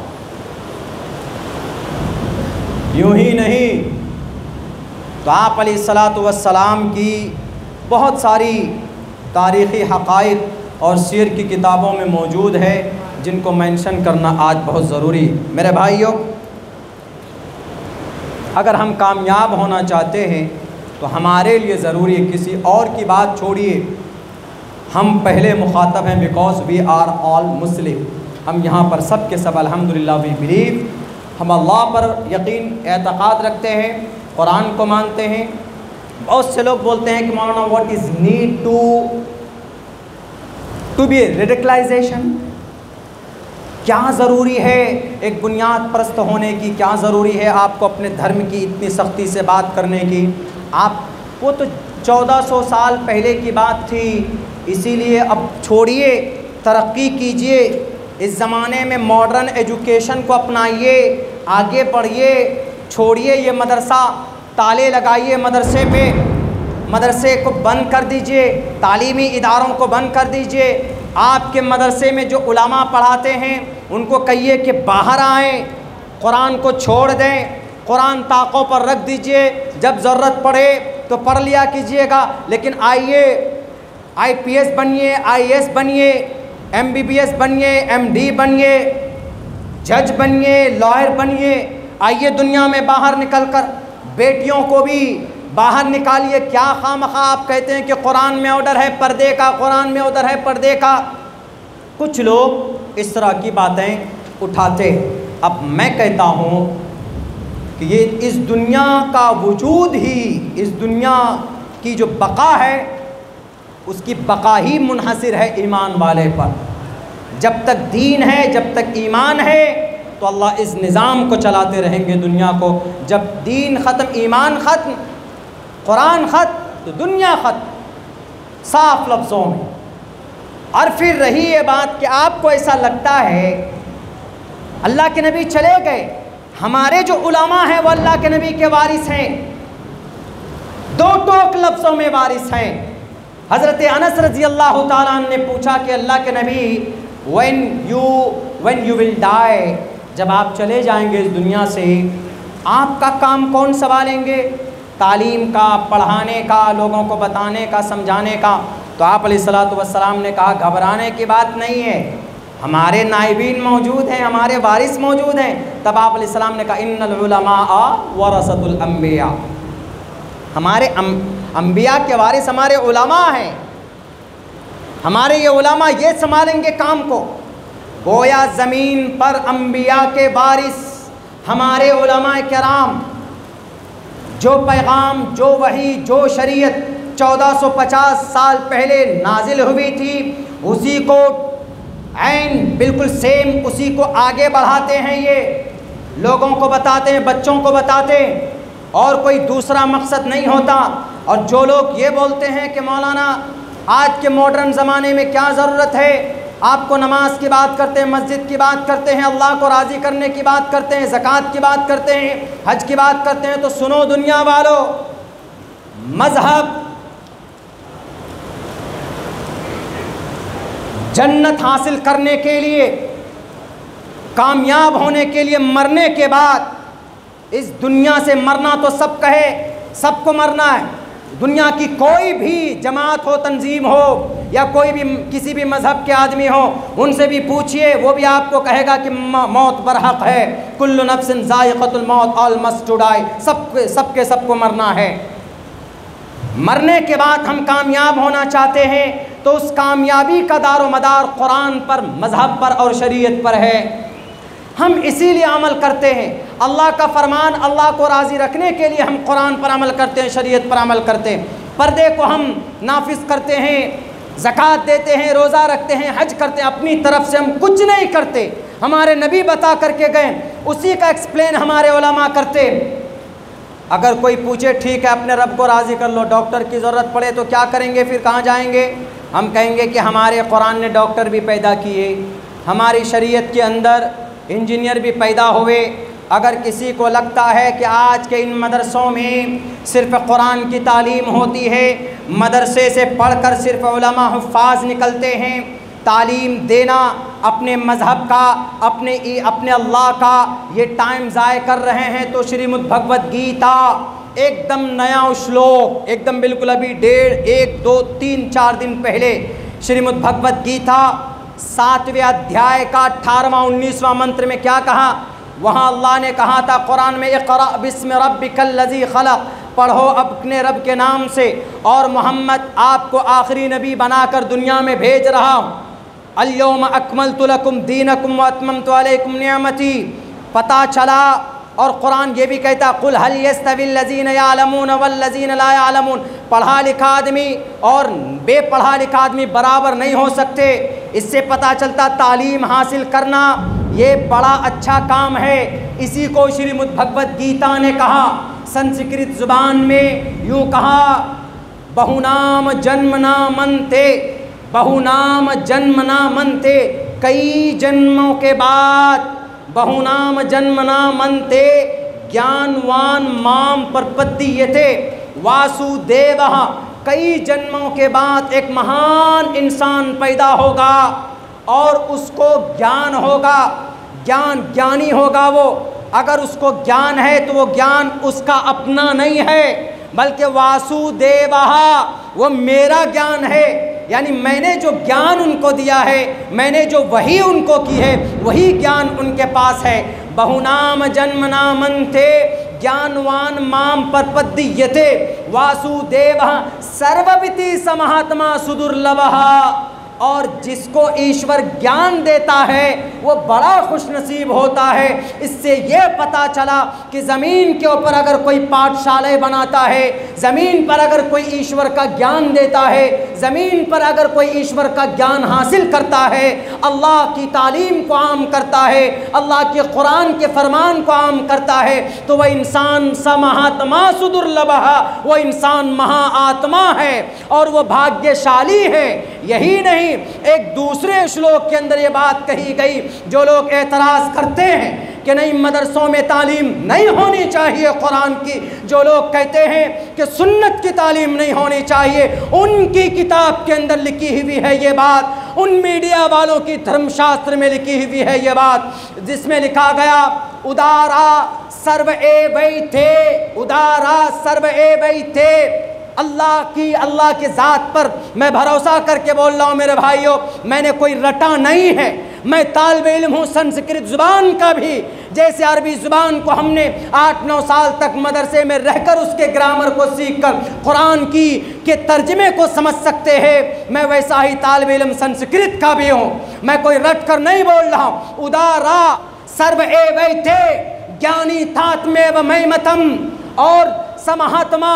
यूं ही नहीं तो आप अलैहिस्सलातु वस्सलाम की बहुत सारी तारीख़ी हक़ाइक़ और सीर की किताबों में मौजूद है, जिनको मेंशन करना आज बहुत ज़रूरी। मेरे भाइयों, अगर हम कामयाब होना चाहते हैं तो हमारे लिए ज़रूरी है, किसी और की बात छोड़िए, हम पहले मुखातब हैं, because we are all Muslim. हम यहाँ पर सब के सब अल्हम्दुलिल्लाह वी बिलीव, हम अल्लाह पर यकीन एतक़ाद रखते हैं, कुरान को मानते हैं। बहुत से लोग बोलते हैं कि मौलाना what is need to be radicalisation, क्या ज़रूरी है एक बुनियाद परस्त होने की, क्या ज़रूरी है आपको अपने धर्म की इतनी सख्ती से बात करने की। आप वो तो 1400 साल पहले की बात थी, इसीलिए अब छोड़िए, तरक्की कीजिए, इस ज़माने में मॉडर्न एजुकेशन को अपनाइए, आगे बढ़िए, छोड़िए ये मदरसा, ताले लगाइए मदरसे पे, मदरसे को बंद कर दीजिए, तालीमी इदारों को बंद कर दीजिए। आपके मदरसे में जो उलमा पढ़ाते हैं उनको कहिए कि बाहर आएँ, कुरान को छोड़ दें, कुरान ताकों पर रख दीजिए, जब ज़रूरत पड़े तो पढ़ लिया कीजिएगा। लेकिन आइए IPS बनिए, IAS बनिए, MBBS बनिए, MD बनिए, जज बनिए, लॉयर बनिए। आइए दुनिया में बाहर निकल कर बेटियों को भी बाहर निकालिए। क्या खामखा आप कहते हैं कि कुरान में ऑर्डर है पर्दे का, कुरान में ऑर्डर है पर्दे का। कुछ लोग इस तरह की बातें उठाते। अब मैं कहता हूँ कि ये इस दुनिया का वजूद ही, इस दुनिया की जो बका है, उसकी बका ही मुनहसिर है ईमान वाले पर। जब तक दीन है, जब तक ईमान है, तो अल्लाह इस निज़ाम को चलाते रहेंगे दुनिया को। जब दीन ख़त्म, ईमान ख़त्म, कुरान ख़त्म, तो दुनिया ख़त्म, साफ लफ्ज़ों में। और फिर रही ये बात कि आपको ऐसा लगता है अल्लाह के नबी चले गए, हमारे जो उलमा हैं वो अल्लाह के नबी के वारिस हैं, दो टोक लफ्ज़ों में वारिस हैं। हज़रत अनस रज़ी अल्लाह ताला अन्हु ने पूछा कि अल्लाह के नबी, when you will die, जब आप चले जाएंगे इस दुनिया से, आपका काम कौन संभालेंगे? तालीम का, पढ़ाने का, लोगों को बताने का, समझाने का। तो आप अलैहिस्सलातु वस्सलाम ने कहा घबराने की बात नहीं है, हमारे नाइबीन मौजूद हैं, हमारे वारिस मौजूद हैं। तब आप अलैहिस्सलाम ने कहा इन्नल उलमाआ वरसतुल अंबिया, हमारे अंबिया के वारिस हमारे उलमा हैं, हमारे ये उलमा ये संभालेंगे काम को। गोया ज़मीन पर अंबिया के वारिस हमारे उलमा किराम, जो पैगाम, जो वही, जो शरीयत 1450 साल पहले नाजिल हुई थी, उसी को ऐन बिल्कुल सेम उसी को आगे बढ़ाते हैं, ये लोगों को बताते हैं, बच्चों को बताते हैं, और कोई दूसरा मकसद नहीं होता। और जो लोग ये बोलते हैं कि मौलाना आज के मॉडर्न ज़माने में क्या ज़रूरत है, आपको नमाज की बात करते हैं, मस्जिद की बात करते हैं, अल्लाह को राज़ी करने की बात करते हैं, ज़कात की बात करते हैं, हज की बात करते हैं, तो सुनो दुनिया वालों, मज़हब जन्नत हासिल करने के लिए, कामयाब होने के लिए, मरने के बाद इस दुनिया से मरना तो सब कहे, सबको मरना है। दुनिया की कोई भी जमात हो, तंजीम हो, या कोई भी किसी भी मज़हब के आदमी हो, उनसे भी पूछिए, वो भी आपको कहेगा कि मौत बरहक है, कुल्लु नफ्सिन ज़ाइक़तुल मौत, ऑल मस्ट टू डाई, सबको मरना है। मरने के बाद हम कामयाब होना चाहते हैं तो उस कामयाबी का दारो मदार कुरान पर, मज़हब पर और शरीयत पर है। हम इसीलिए अमल करते हैं, अल्लाह का फरमान, अल्लाह को राज़ी रखने के लिए हम कुरान पर अमल करते हैं, शरीयत पर अमल करते हैं, पर्दे को हम नाफिज करते हैं, ज़कात देते हैं, रोज़ा रखते हैं, हज करते हैं। अपनी तरफ से हम कुछ नहीं करते, हमारे नबी बता करके गए, उसी का एक्सप्लेन हमारे उलमा करते। अगर कोई पूछे ठीक है अपने रब को राज़ी कर लो, डॉक्टर की ज़रूरत पड़े तो क्या करेंगे, फिर कहाँ जाएंगे? हम कहेंगे कि हमारे कुरान ने डॉक्टर भी पैदा किए, हमारी शरीयत के अंदर इंजीनियर भी पैदा हुए। अगर किसी को लगता है कि आज के इन मदरसों में सिर्फ़ कुरान की तालीम होती है, मदरसे से पढ़कर सिर्फ़ उलमा हुफ़ाज़ निकलते हैं, तालीम देना अपने मज़हब का, अपने अल्लाह का ये टाइम ज़ाय कर रहे हैं, तो श्रीमद् भगवद गीता एकदम नया श्लोक, एकदम बिल्कुल अभी 1, 2, 3, 4 दिन पहले श्रीमद् भगवद गीता 7वें अध्याय का 18वां 19वां मंत्र में क्या कहा? वहाँ अल्लाह ने कहा था कुरान में, इक़रा बिस्मि रब्बिकल लज़ी खलक़, पढ़ो अपने रब के नाम से, और मोहम्मद आपको आखिरी नबी बनाकर दुनिया में भेज रहा हूँ। अल-यौम अकमलतु लकुम दीनकुम व अतममतु अलैकुम निअमती। पता चला, और कुरान ये भी कहता कुल हल यस्तविल लज़ीन यालमून वल लज़ीन ला यालमून, पढ़ा लिखा आदमी और बेपढ़ा लिखा आदमी बराबर नहीं हो सकते। इससे पता चलता तालीम हासिल करना ये बड़ा अच्छा काम है। इसी को श्रीमद् भगवद गीता ने कहा, संस्कृत ज़ुबान में यूँ कहा, बहुनाम जन्मना मनते, बहुनाम जन्मना मनते, कई जन्मों के बाद, बहुनाम जन्मना मनते ज्ञानवान माम प्रपद्यते वासुदेवः, कई जन्मों के बाद एक महान इंसान पैदा होगा और उसको ज्ञान होगा, ज्ञानी होगा वो। अगर उसको ज्ञान है तो वो ज्ञान उसका अपना नहीं है, बल्कि वासुदेवः, वो मेरा ज्ञान है। यानी मैंने जो ज्ञान उनको दिया है, मैंने जो वही उनको की है, वही ज्ञान उनके पास है। बहुनाम जन्मना मनते ज्ञानवान माम प्रपद्यते वासुदेवः सर्वविति समहात्मा सुदुर्लभः। और जिसको ईश्वर ज्ञान देता है वो बड़ा खुशनसीब होता है। इससे ये पता चला कि ज़मीन के ऊपर अगर कोई पाठशालाएँ बनाता है, ज़मीन पर अगर कोई ईश्वर का ज्ञान देता है, ज़मीन पर अगर कोई ईश्वर का ज्ञान हासिल करता है, अल्लाह की तालीम को आम करता है, अल्लाह के कुरान के फरमान को आम करता है, तो वह इंसान समहात्मा सुदुर्लभः, वो इंसान महाआत्मा है और वो भाग्यशाली है। यही नहीं, एक दूसरे श्लोक के अंदर ये बात कही गई, जो लोग एतराज़ करते हैं कि नहीं मदरसों में तालीम नहीं होनी चाहिए कुरान की, जो लोग कहते हैं कि सुन्नत की तालीम नहीं होनी चाहिए, उनकी किताब के अंदर लिखी हुई है ये बात, उन मीडिया वालों की धर्मशास्त्र में लिखी हुई है ये बात, जिसमें लिखा गया उदारा सर्व एवैते, उदारा सर्व एवैते। अल्लाह की ज़ात पर मैं भरोसा करके बोल रहा हूँ मेरे भाइयों, मैंने कोई रटा नहीं है, मैं तालिब इल्म हूँ संस्कृत ज़ुबान का भी। जैसे अरबी ज़ुबान को हमने 8-9 साल तक मदरसे में रहकर उसके ग्रामर को सीखकर कुरान के तर्जमे को समझ सकते हैं, मैं वैसा ही तालिब इल्म संस्कृत का भी हूँ। मैं कोई रट कर नहीं बोल रहा हूँ। उदारा सर्व एवैते ज्ञानी तात्मेव मैमतम, और समहात्मा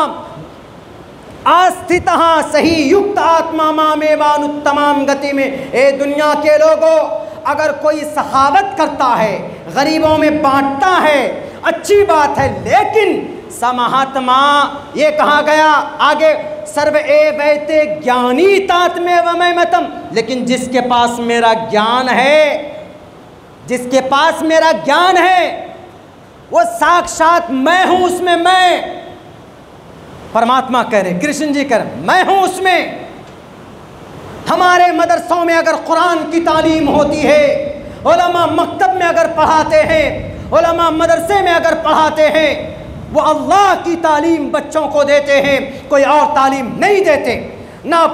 आस्थितः सही युक्त आत्मा मामेवानुत्तमाम गति में। ए दुनिया के लोगों, अगर कोई सखावत करता है, गरीबों में बांटता है, अच्छी बात है, लेकिन समहात्मा ये कहा गया आगे सर्व एवैते ज्ञानी तात्मेव मैमतम, लेकिन जिसके पास मेरा ज्ञान है, जिसके पास मेरा ज्ञान है, वो साक्षात मैं हूँ उसमें। मैं परमात्मा कह रहे, कृष्ण जी कह रहे, मैं हूँ उसमें। हमारे मदरसों में अगर कुरान की तालीम होती है, उलमा मकतब में अगर पढ़ाते हैं, उलमा मदरसे में अगर पढ़ाते हैं, वो अल्लाह की तालीम बच्चों को देते हैं, कोई और तालीम नहीं देते। ना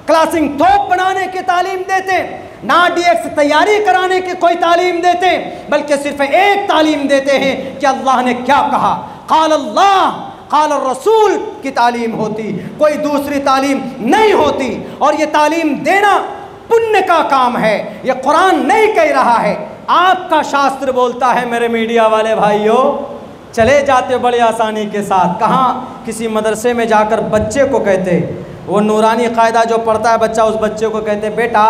क्लासिंग तोप बनाने की तालीम देते, ना डीएक्स तैयारी कराने की कोई तालीम देते, बल्कि सिर्फ एक तालीम देते हैं कि अल्लाह ने क्या कहा, क़ाल अल्लाह क़ाल रसूल की तालीम होती, कोई दूसरी तालीम नहीं होती। और ये तालीम देना पुण्य का काम है, ये कुरान नहीं कह रहा है, आपका शास्त्र बोलता है। मेरे मीडिया वाले भाइयों, चले जाते बड़ी आसानी के साथ, कहाँ किसी मदरसे में जाकर बच्चे को कहते, वो नूरानी कायदा जो पढ़ता है बच्चा, उस बच्चे को कहते, बेटा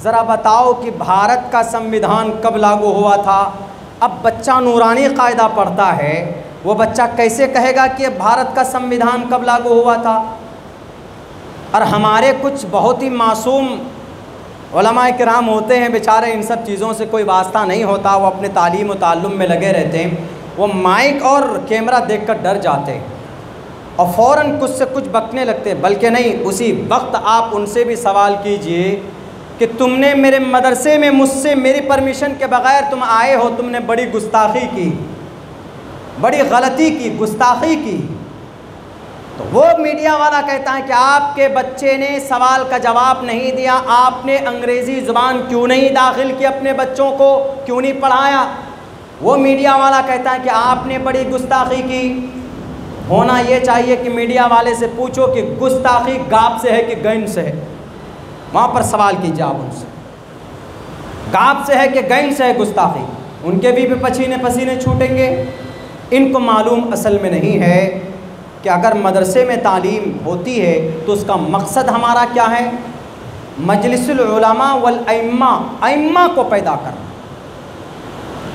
ज़रा बताओ कि भारत का संविधान कब लागू हुआ था। अब बच्चा नूरानी कायदा पढ़ता है, वो बच्चा कैसे कहेगा कि भारत का संविधान कब लागू हुआ था। और हमारे कुछ बहुत ही मासूम उलमाए किराम होते हैं बेचारे, इन सब चीज़ों से कोई वास्ता नहीं होता, वो अपने तालीम व ताल्लुम में लगे रहते हैं। वो माइक और कैमरा देखकर डर जाते हैं और फ़ौरन कुछ से कुछ बकने लगते हैं। बल्कि नहीं, उसी वक्त आप उनसे भी सवाल कीजिए कि तुमने मेरे मदरसे में मुझसे मेरी परमिशन के बग़ैर तुम आए हो, तुमने बड़ी गुस्ताखी की, बड़ी गलती की, गुस्ताखी की। तो वो मीडिया वाला कहता है कि आपके बच्चे ने सवाल का जवाब नहीं दिया, आपने अंग्रेज़ी ज़ुबान क्यों नहीं दाखिल की, अपने बच्चों को क्यों नहीं पढ़ाया। वो मीडिया वाला कहता है कि आपने बड़ी गुस्ताखी की। होना ये चाहिए कि मीडिया वाले से पूछो कि गुस्ताखी गाब से है कि गैन से है, वहाँ पर सवाल कीजिए आप उनसे, गाब से है कि गैन से है गुस्ताखी, उनके भी पसीने पसीने छूटेंगे। इनको मालूम असल में नहीं है कि अगर मदरसे में तालीम होती है तो उसका मकसद हमारा क्या है। मजलिसुल उलमा वल अइम्मा, अइम्मा को पैदा करना,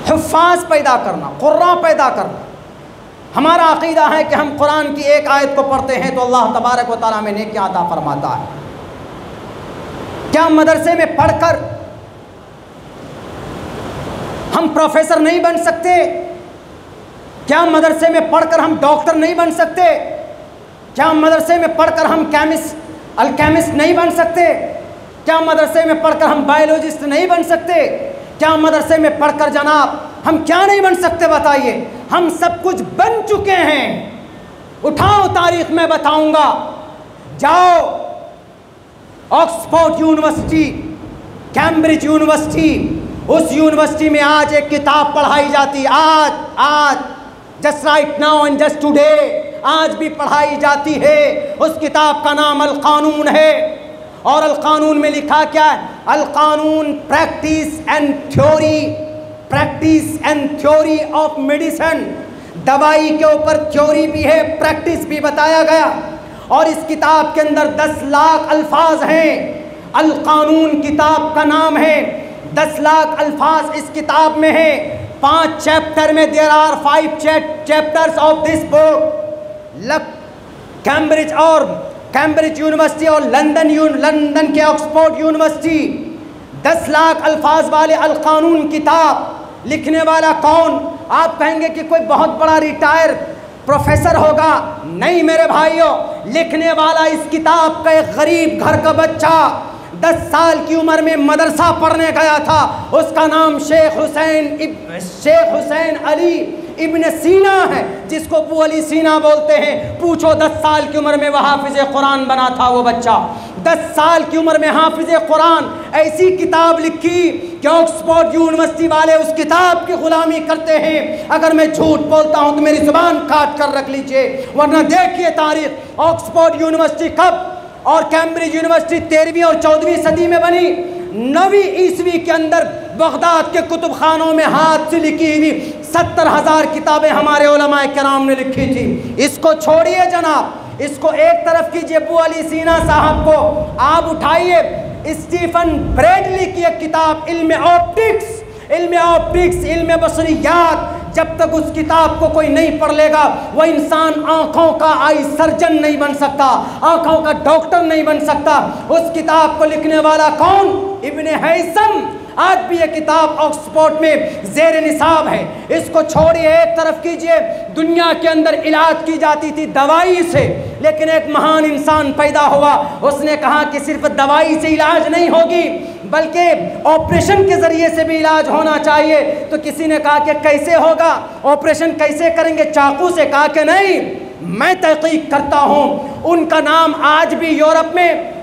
हुफ़्फ़ाज़ पैदा करना, क़ुर्रा पैदा करना। हमारा अक़ीदा है कि हम कुरान की एक आयत को पढ़ते हैं तो अल्लाह तबारक व तआला हमें नेकियां अता फरमाता है। क्या मदरसे में पढ़कर हम प्रोफेसर नहीं बन सकते? क्या मदरसे में पढ़कर हम डॉक्टर नहीं बन सकते? क्या मदरसे में पढ़कर हम केमिस्ट नहीं बन सकते? क्या मदरसे में पढ़कर हम बायोलॉजिस्ट नहीं बन सकते? क्या मदरसे में पढ़कर जनाब हम क्या नहीं बन सकते? बताइए, हम सब कुछ बन चुके हैं। उठाओ तारीख में बताऊंगा, जाओ ऑक्सफोर्ड यूनिवर्सिटी, कैम्ब्रिज यूनिवर्सिटी, उस यूनिवर्सिटी में आज एक किताब पढ़ाई जाती, आज just right now and just today, आज भी पढ़ाई जाती है। उस किताब का नाम अल कानून है। और अल कानून में लिखा क्या है? अल कानून practice and theory of medicine. दवाई के ऊपर थ्योरी भी है, प्रैक्टिस भी बताया गया। और इस किताब के अंदर 10 लाख अल्फाज हैं। अल कानून किताब का नाम है, 10 लाख अल्फाज इस किताब में है। 5 चैप्टर में there are 5 chapters of this book. Cambridge University और लंदन के ऑक्सफोर्ड यूनिवर्सिटी, 10 लाख अल्फाज वाले अल कानून किताब। लिखने वाला कौन? आप कहेंगे कि कोई बहुत बड़ा रिटायर प्रोफेसर होगा। नहीं मेरे भाइयों, लिखने वाला इस किताब का एक गरीब घर का बच्चा 10 साल की उम्र में मदरसा पढ़ने गया था। उसका नाम शेख हुसैन अली इब्न सीना है, जिसको अबू अली सीना बोलते हैं। पूछो 10 साल की उम्र में वह हाफिज़ कुरान बना था वो बच्चा। 10 साल की उम्र में हाफिज़ कुरान ऐसी किताब लिखी कि ऑक्सफोर्ड यूनिवर्सिटी वाले उस किताब की गुलामी करते हैं। अगर मैं झूठ बोलता हूँ तो मेरी ज़ुबान काट कर रख लीजिए, वरना देखिए तारीख। ऑक्सफोर्ड यूनिवर्सिटी कब और कैम्ब्रिज यूनिवर्सिटी 13वीं और 14वीं सदी में बनी। 9वीं ईस्वी के अंदर बगदाद के कुतुब खानों में हाथ से लिखी हुई 70,000 किताबें हमारे उलमाए किराम ने लिखी थी। इसको छोड़िए जनाब, इसको एक तरफ कीजिए। अबू अली सीना साहब को आप उठाइए। स्टीफन ब्रैडली की एक किताब इल्म ऑप्टिक्स, इल्म बसरियात, जब तक उस किताब को कोई नहीं पढ़ लेगा वह इंसान आँखों का आई सर्जन नहीं बन सकता, आँखों का डॉक्टर नहीं बन सकता। उस किताब को लिखने वाला कौन? इब्न हैसम। आज भी ये किताब ऑक्सफोर्ड में ज़ेर निसाब है। इसको छोड़िए, एक तरफ कीजिए। दुनिया के अंदर इलाज की जाती थी दवाई से, लेकिन एक महान इंसान पैदा हुआ, उसने कहा कि सिर्फ दवाई से इलाज नहीं होगी बल्कि ऑपरेशन के ज़रिए से भी इलाज होना चाहिए। तो किसी ने कहा कि कैसे होगा, ऑपरेशन कैसे करेंगे? चाकू से। कहा कि नहीं, मैं तहकीक करता हूँ। उनका नाम आज भी यूरोप में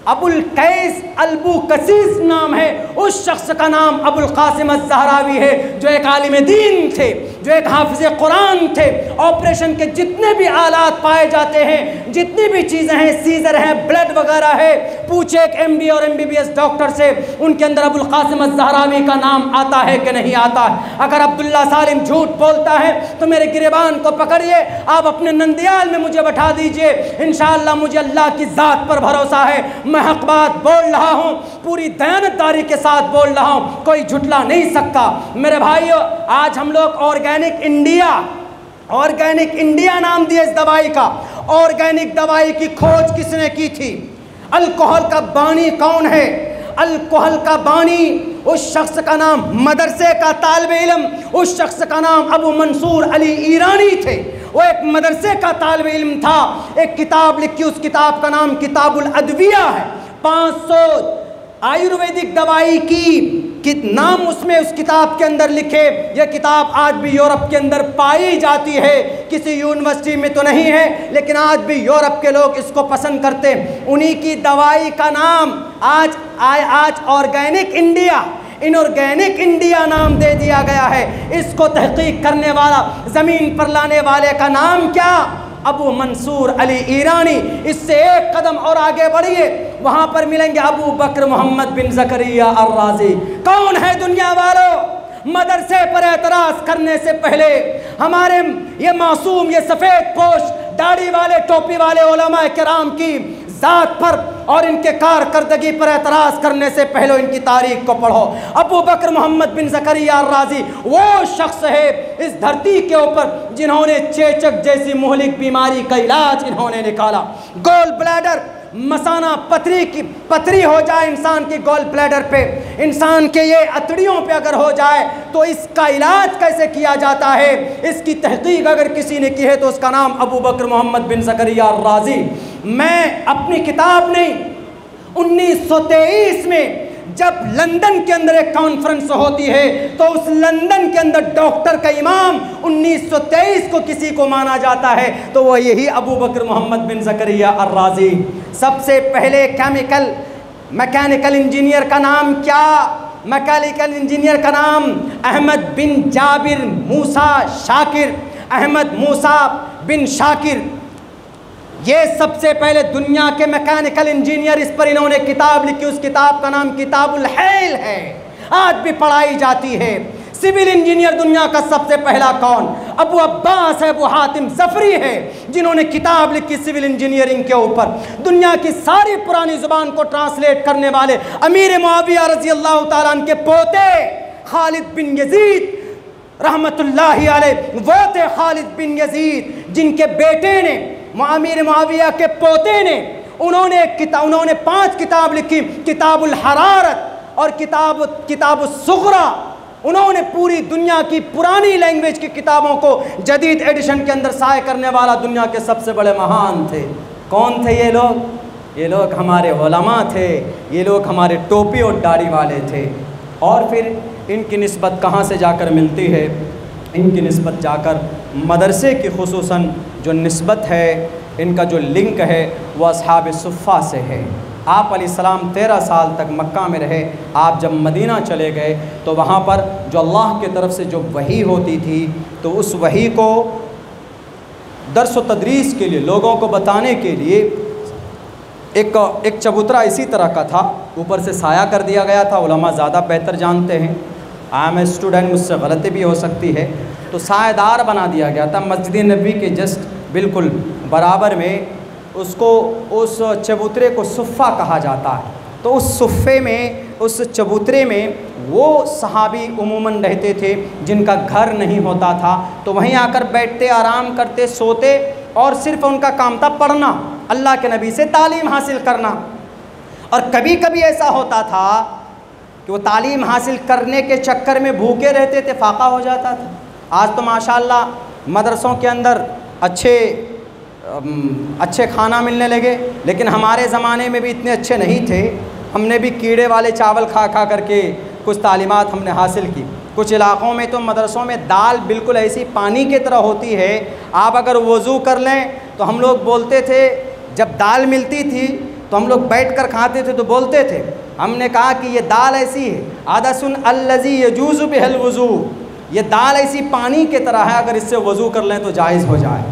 अबुल कैस अल्बुकसीस नाम है। उस शख्स का नाम अबुल कासिम अज़्ज़हरावी है, जो एक आलिम दीन थे, जो एक हाफिज़ कुरान थे। ऑपरेशन के जितने भी आलात पाए जाते हैं, जितनी भी चीज़ें हैं, सीजर हैं, ब्लड वगैरह है, पूछे एक MD और MBBS डॉक्टर से, उनके अंदर अबुल कासिम अज़्ज़हरावी का नाम आता है कि नहीं आता है। अगर अब्दुल्ला सालिम झूठ बोलता है तो मेरे गिरेबान को पकड़िए, आप अपने नंदियाल में मुझे बैठा दीजिए। इंशाअल्लाह मुझे अल्लाह की ज़ात पर भरोसा है, मैं हक बात बोल रहा हूँ, पूरी दयानतदारी के साथ बोल रहा हूँ, कोई झुटला नहीं सकता। मेरे भाइयों, आज हम लोग ऑर्गेनिक इंडिया नाम दिया इस दवाई का। ऑर्गेनिक दवाई की खोज किसने की थी? अल्कोहल का बानी कौन है? अल-कोहल का बानी, उस शख्स का नाम, मदरसे का तालिब इल्म, उस शख्स का नाम अबू मंसूर अली ईरानी थे। वो एक मदरसे का तालिब इल्म था। एक किताब लिखी, उस किताब का नाम किताबुल अदविया है। 500 आयुर्वेदिक दवाई की नाम उसमें उस किताब के अंदर लिखे। यह किताब आज भी यूरोप के अंदर पाई जाती है, किसी यूनिवर्सिटी में तो नहीं है, लेकिन आज भी यूरोप के लोग इसको पसंद करते हैं। उन्हीं की दवाई का नाम आज ऑर्गेनिक इंडिया, इनऑर्गेनिक इंडिया नाम दे दिया गया है। इसको तहकीक करने वाला, ज़मीन पर लाने वाले का नाम क्या? अबू मंसूर अली ईरानी। इससे एक कदम और आगे बढ़िए, वहां पर मिलेंगे अबू बकर मोहम्मद बिन ज़करिया अर-राज़ी। कौन है दुनिया वालों? मदरसे पर एतराज़ करने से पहले हमारे ये मासूम, ये सफ़ेद पोश, दाढ़ी वाले, टोपी वाले उलमा किराम की ज़ात पर और इनके कारकर्दगी पर एतराज़ करने से पहले इनकी तारीख को पढ़ो। अबू बकर मोहम्मद बिन ज़करिया अर-राज़ी वो शख्स है इस धरती के ऊपर जिन्होंने चेचक जैसी मुहलिक बीमारी का इलाज इन्होंने निकाला। गोल ब्लैडर, मसाना पथरी हो जाए इंसान की गोल ब्लैडर पे, इंसान के ये अतड़ियों पे अगर हो जाए तो इसका इलाज कैसे किया जाता है, इसकी तहकीक अगर किसी ने की है तो उसका नाम अबू बकर मोहम्मद बिन ज़करिया अर-राज़ी। मैं अपनी किताब नहीं, 1923 में जब लंदन के अंदर एक कॉन्फ्रेंस होती है तो उस लंदन के अंदर डॉक्टर का इमाम 1923 को किसी को माना जाता है तो वो यही अबू बकर मोहम्मद बिन ज़करिया अर-राज़ी। सबसे पहले मैकेनिकल इंजीनियर का नाम क्या? मैकेनिकल इंजीनियर का नाम अहमद बिन जाबिर मूसा शाकिर, अहमद मूसा बिन शाकिर। ये सबसे पहले दुनिया के मैकेनिकल इंजीनियर, इस पर इन्होंने किताब लिखी। उस किताब का नाम किताबुल हैल है, आज भी पढ़ाई जाती है। सिविल इंजीनियर दुनिया का सबसे पहला कौन? अबू अब्बास है, अबू हातिम ज़फ़री है, जिन्होंने किताब लिखी सिविल इंजीनियरिंग के ऊपर। दुनिया की सारी पुरानी ज़ुबान को ट्रांसलेट करने वाले अमीर मुआविया रज़ी अल्लाह ताला अन्हु के पोते खालिद बिन यजीद रहमतुल्लाहि अलैह, वो थे खालिद बिन यजीद जिनके बेटे ने, अमीर मुआविया के पोते ने, उन्होंने 5 किताब लिखी, किताबुल हरारत और किताबुस सुग़रा। उन्होंने पूरी दुनिया की पुरानी लैंग्वेज की किताबों को जदीद एडिशन के अंदर शाये करने वाला दुनिया के सबसे बड़े महान थे। कौन थे ये लोग? ये लोग हमारे उलमा थे, ये लोग हमारे टोपी और दाढ़ी वाले थे। और फिर इनकी निस्बत कहाँ से जाकर मिलती है? इनकी निस्बत जाकर मदरसे की खुसूसन जो निस्बत है, इनका जो लिंक है वो अस्हाब सुफ़ा से है। आप अलैहिस्सलाम 13 साल तक मक्का में रहे। आप जब मदीना चले गए तो वहाँ पर जो अल्लाह की तरफ से जो वही होती थी तो उस वही को दर्स व तदरीस के लिए, लोगों को बताने के लिए एक चबूतरा इसी तरह का था, ऊपर से साया कर दिया गया था। उलमा ज़्यादा बेहतर जानते हैं, आई एम ए स्टूडेंट, मुझसे गलती भी हो सकती है। तो सायेदार बना दिया गया था मस्जिद नबी के जस्ट बिल्कुल बराबर में। उसको, उस चबूतरे को सुफ़ा कहा जाता है। तो उस सुफ़े में, उस चबूतरे में वो सहाबी उमूमन रहते थे जिनका घर नहीं होता था, तो वहीं आकर बैठते, आराम करते, सोते और सिर्फ़ उनका काम था पढ़ना, अल्लाह के नबी से तालीम हासिल करना। और कभी कभी ऐसा होता था कि वो तालीम हासिल करने के चक्कर में भूखे रहते थे, फाका हो जाता था। आज तो माशाअल्लाह मदरसों के अंदर अच्छे खाना मिलने लगे, लेकिन हमारे ज़माने में भी इतने अच्छे नहीं थे। हमने भी कीड़े वाले चावल खा खा करके कुछ तालीमात हमने हासिल की। कुछ इलाक़ों में तो मदरसों में दाल बिल्कुल ऐसी पानी की तरह होती है, आप अगर वज़ू कर लें तो हम लोग बोलते थे, जब दाल मिलती थी तो हम लोग बैठ कर खाते थे तो बोलते थे, हमने कहा कि ये दाल ऐसी है, आदसुन अल्लज़ी यजूज़ु बिहिल वज़ू, ये दाल ऐसी पानी की तरह है, अगर इससे वज़ू कर लें तो जायज़ हो जाए।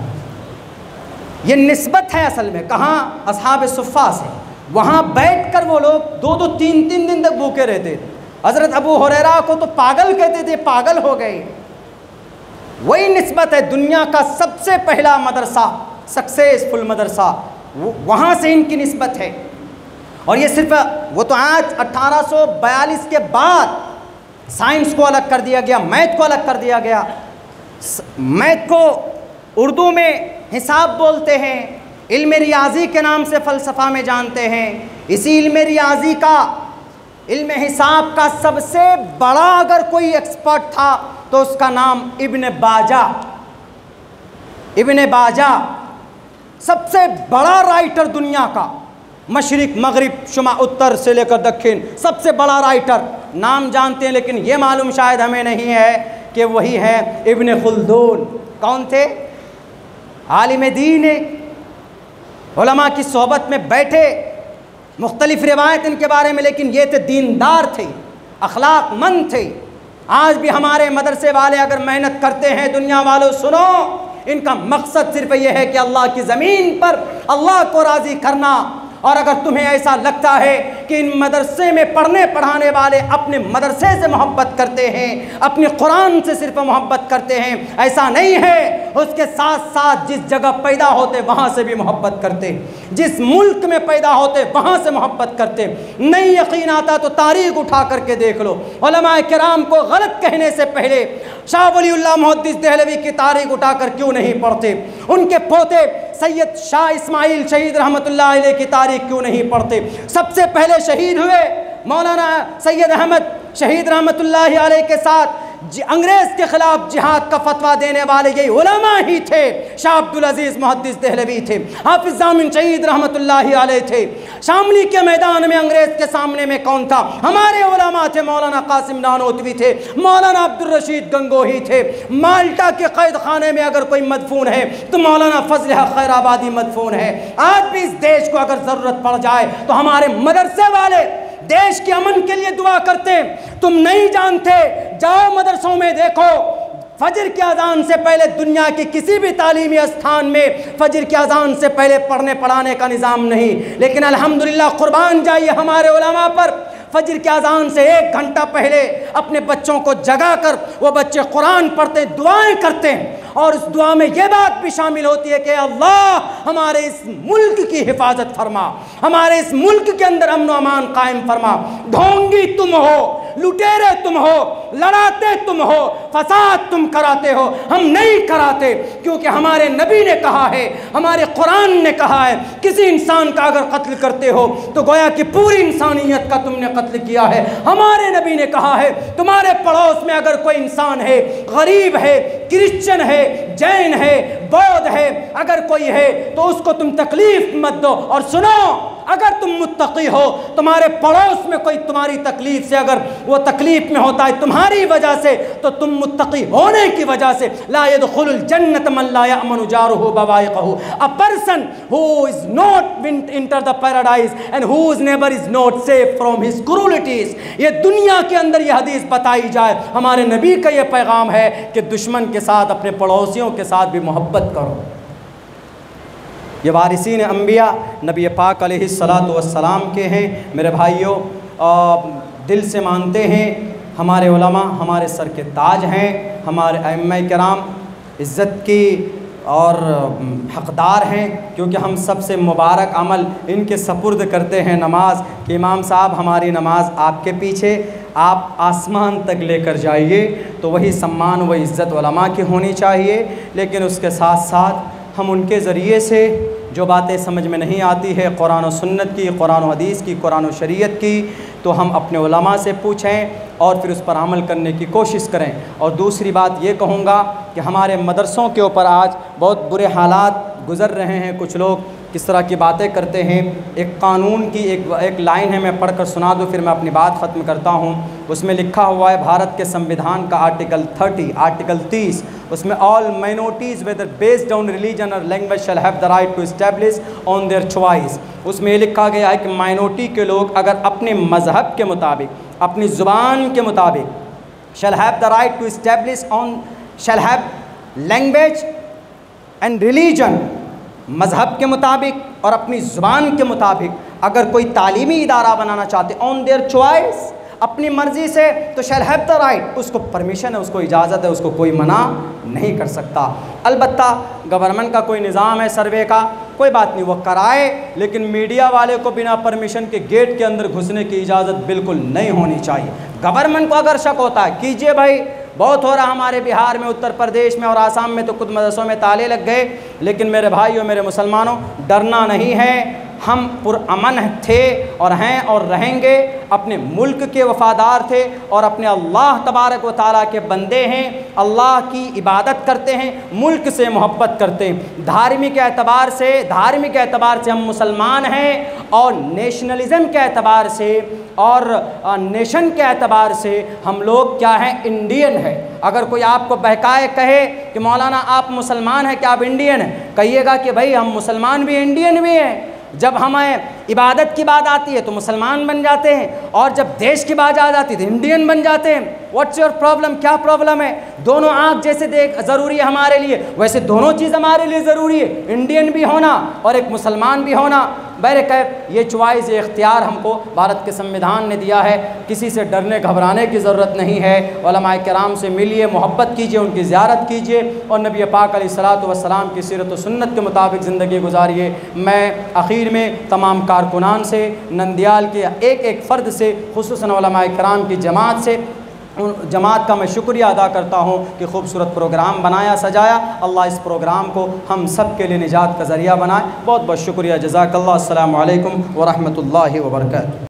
ये निस्बत है असल में कहाँ? अस्हाब सुफ़ा से। वहाँ बैठकर वो लोग 2-2, 3-3 दिन तक भूखे रहते थे। हज़रत अबू हुरैरा को तो पागल कहते थे, पागल हो गए। वही निस्बत है दुनिया का सबसे पहला मदरसा, सक्सेसफुल मदरसा, वहाँ से इनकी निस्बत है। और ये सिर्फ वो तो आज 1842 के बाद साइंस को अलग कर दिया गया, मैथ को अलग कर दिया गया। मैथ को उर्दू में हिसाब बोलते हैं, इल्म रियाजी के नाम से फ़लसफ़ा में जानते हैं। इसी इल्म रियाजी का इल्म हिसाब का सबसे बड़ा अगर कोई एक्सपर्ट था तो उसका नाम इब्न बाजा। इब्न बाजा सबसे बड़ा राइटर दुनिया का, मशरिक मगरिब शुमा उत्तर से लेकर दक्षिण सबसे बड़ा राइटर। नाम जानते हैं लेकिन ये मालूम शायद हमें नहीं है कि वही है इब्न खुल्दून। कौन थे? आलिम दीन, उलमा की सोहबत में बैठे, मुख्तलिफ रिवायत इनके बारे में, लेकिन ये थे दीनदार थे, अखलाकमंद थे। आज भी हमारे मदरसे वाले अगर मेहनत करते हैं, दुनिया वालों सुनो, इनका मकसद सिर्फ ये है कि अल्लाह की ज़मीन पर अल्लाह को राज़ी करना। और अगर तुम्हें ऐसा लगता है कि इन मदरसे में पढ़ने पढ़ाने वाले अपने मदरसे से मोहब्बत करते हैं, अपने कुरान से सिर्फ मोहब्बत करते हैं, ऐसा नहीं है। उसके साथ साथ जिस जगह पैदा होते वहाँ से भी मोहब्बत करते, जिस मुल्क में पैदा होते वहाँ से मोहब्बत करते। नहीं यकीन आता तो तारीख उठा करके देख लो। उलमाए किराम को गलत कहने से पहले शाह वलीउल्लाह मुहद्दिस देहलवी की तारीख उठाकर क्यों नहीं पढ़ते? उनके पोते सैयद शाह इस्माइल शहीद रहमतुल्लाह अलैह की तारीख क्यों नहीं पढ़ते? सबसे पहले शहीद हुए मौलाना सैयद अहमद शहीद रहमतुल्लाह अलैह के साथ अंग्रेज़ के ख़िलाफ़ जिहाद का फतवा देने वाले ये उलमा ही थे। शाह अब्दुल अजीज़ मुहद्दिस देहलवी थे, हाफिज़ जामिन शहीद रहमतुल्लाह अलैह थे। शामली के मैदान में अंग्रेज़ के सामने में कौन था? हमारे उलमा थे। मौलाना कासिम नानोतवी थे, मौलाना अब्दुल रशीद गंगोही थे। माल्टा के कैद खाने में अगर कोई मदफून है तो मौलाना फजल हक खैराबादी मदफून है। आज भी इस देश को अगर ज़रूरत पड़ जाए तो हमारे मदरसे वाले देश के अमन के लिए दुआ करते हैं। तुम नहीं जानते, जाओ मदरसों में देखो, फजर की अजान से पहले दुनिया के किसी भी तालीमी स्थान में फजर की अजान से पहले पढ़ने पढ़ाने का निज़ाम नहीं। लेकिन अल्हम्दुलिल्लाह कुर्बान जाइए हमारे उलमा पर, फजर की अजान से 1 घंटा पहले अपने बच्चों को जगा कर वो बच्चे कुरान पढ़ते, दुआएं करते हैं। और उस दुआ में ये बात भी शामिल होती है कि अल्लाह हमारे इस मुल्क की हिफाजत फरमा, हमारे इस मुल्क के अंदर अमन व अमान कायम फरमा। ढोंगी तुम हो, लुटेरे तुम हो, लड़ाते तुम हो, फसाद तुम कराते हो, हम नहीं कराते। क्योंकि हमारे नबी ने कहा है, हमारे कुरान ने कहा है, किसी इंसान का अगर कत्ल करते हो तो गोया कि पूरी इंसानियत का तुमने कत्ल किया है। हमारे नबी ने कहा है, तुम्हारे पड़ोस में अगर कोई इंसान है, गरीब है, क्रिश्चियन है, जैन है, बौद्ध है, अगर कोई है तो उसको तुम तकलीफ मत दो। और सुनो, अगर तुम मुत्तकी हो, तुम्हारे पड़ोस में कोई तुम्हारी तकलीफ से अगर वो तकलीफ में होता है तुम्हारी वजह से, तो तुम मुत्तकी होने की वजह से ला यदखुलुल जन्नत मन ला यअमनु जारुहु बवाइक़हु, a person who is not enter the paradise and whose neighbour is not safe from his cruelties. ये दुनिया के अंदर ये हदीस बताई जाए, हमारे नबी का ये पैगाम है कि दुश्मन के साथ, अपने पड़ोसियों के साथ भी मोहब्बत करो। ये वारिसीन अंबिया नबी पाक अलैहिस्सलातु वस्सलाम के हैं। मेरे भाइयों, दिल से मानते हैं, हमारे उलमा हमारे सर के ताज हैं, हमारे अइम्मा किराम इज़्ज़त की और हक़दार हैं, क्योंकि हम सबसे मुबारक अमल इनके सपुर्द करते हैं नमाज। कि इमाम साहब हमारी नमाज आपके पीछे, आप आसमान तक लेकर जाइए, तो वही सम्मान व इज़्ज़त उलमा की होनी चाहिए। लेकिन उसके साथ साथ हम उनके ज़रिए से जो बातें समझ में नहीं आती है कुरान और सुन्नत की, कुरान और हदीस की, कुरान और शरीयत की, तो हम अपने उलमा से पूछें और फिर उस पर अमल करने की कोशिश करें। और दूसरी बात ये कहूँगा कि हमारे मदरसों के ऊपर आज बहुत बुरे हालात गुज़र रहे हैं। कुछ लोग किस तरह की बातें करते हैं। एक कानून की एक लाइन है, मैं पढ़कर सुना दूँ फिर मैं अपनी बात ख़त्म करता हूँ। उसमें लिखा हुआ है, भारत के संविधान का आर्टिकल 30, उसमें all minorities whether based on religion और language shall have the right to establish on their choice. उसमें ये लिखा गया है कि माइनॉरिटी के लोग अगर अपने मज़हब के मुताबिक, अपनी ज़ुबान के मुताबिक, shall have the right to establish on, shall have language and religion, मज़हब के मुताबिक और अपनी ज़ुबान के मुताबिक अगर कोई तालीमी इदारा बनाना चाहते ऑन देयर चॉइस, अपनी मर्ज़ी से, तो शैल हैव द राइट, उसको परमिशन है, उसको इजाज़त है, उसको कोई मना नहीं कर सकता। अलबत्ता गवर्नमेंट का कोई निज़ाम है सर्वे का, कोई बात नहीं, वो कराए, लेकिन मीडिया वाले को बिना परमिशन के गेट के अंदर घुसने की इजाज़त बिल्कुल नहीं होनी चाहिए। गवर्नमेंट को अगर शक होता है, कीजिए भाई, बहुत हो रहा हमारे बिहार में, उत्तर प्रदेश में और आसाम में तो खुद मदरसों में ताले लग गए। लेकिन मेरे भाइयों, मेरे मुसलमानों, डरना नहीं है, हम पुरअमन थे और हैं और रहेंगे, अपने मुल्क के वफ़ादार थे और अपने अल्लाह तबारक व तआला के बंदे हैं, अल्लाह की इबादत करते हैं, मुल्क से मोहब्बत करते हैं। धार्मिक एतबार से हम मुसलमान हैं और नेशनलिज़म के एतबार से और नेशन के एतबार से हम लोग क्या हैं, इंडियन है। अगर कोई आपको बहकाए कहे कि मौलाना आप मुसलमान हैं, क्या आप इंडियन हैं, कहिएगा कि भाई हम मुसलमान भी इंडियन भी हैं। जब हमें इबादत की बात आती है तो मुसलमान बन जाते हैं और जब देश की बात आ जाती है तो इंडियन बन जाते हैं। व्हाट्स योर प्रॉब्लम, क्या प्रॉब्लम है? दोनों आँख जैसे देख ज़रूरी है हमारे लिए, वैसे दोनों चीज़ हमारे लिए ज़रूरी है, इंडियन भी होना और एक मुसलमान भी होना। बहरकैफ ये चॉइस, ये इख्तियार हमको भारत के संविधान ने दिया है। किसी से डरने घबराने की ज़रूरत नहीं है। उलमाए किराम से मिलिए, मोहब्बत कीजिए, उनकी ज़ियारत कीजिए और नबी पाक अलैहिस्सलातु वस्सलाम की सीरत व सुन्नत के मुताबिक ज़िंदगी गुजारिए। मैं आखिर में तमाम कारकुनान से, नंदियाल के एक एक फ़र्द से, खुसूसन उलमाए किराम की जमात से, उन जमात का मैं शुक्रिया अदा करता हूँ कि खूबसूरत प्रोग्राम बनाया, सजाया। अल्लाह इस प्रोग्राम को हम सब के लिए निजात का ज़रिया बनाए। बहुत बहुत शुक्रिया। जज़ाकल्लाह। अस्सलामु अलैकुम व रहमतुल्लाहि व बरकातहू।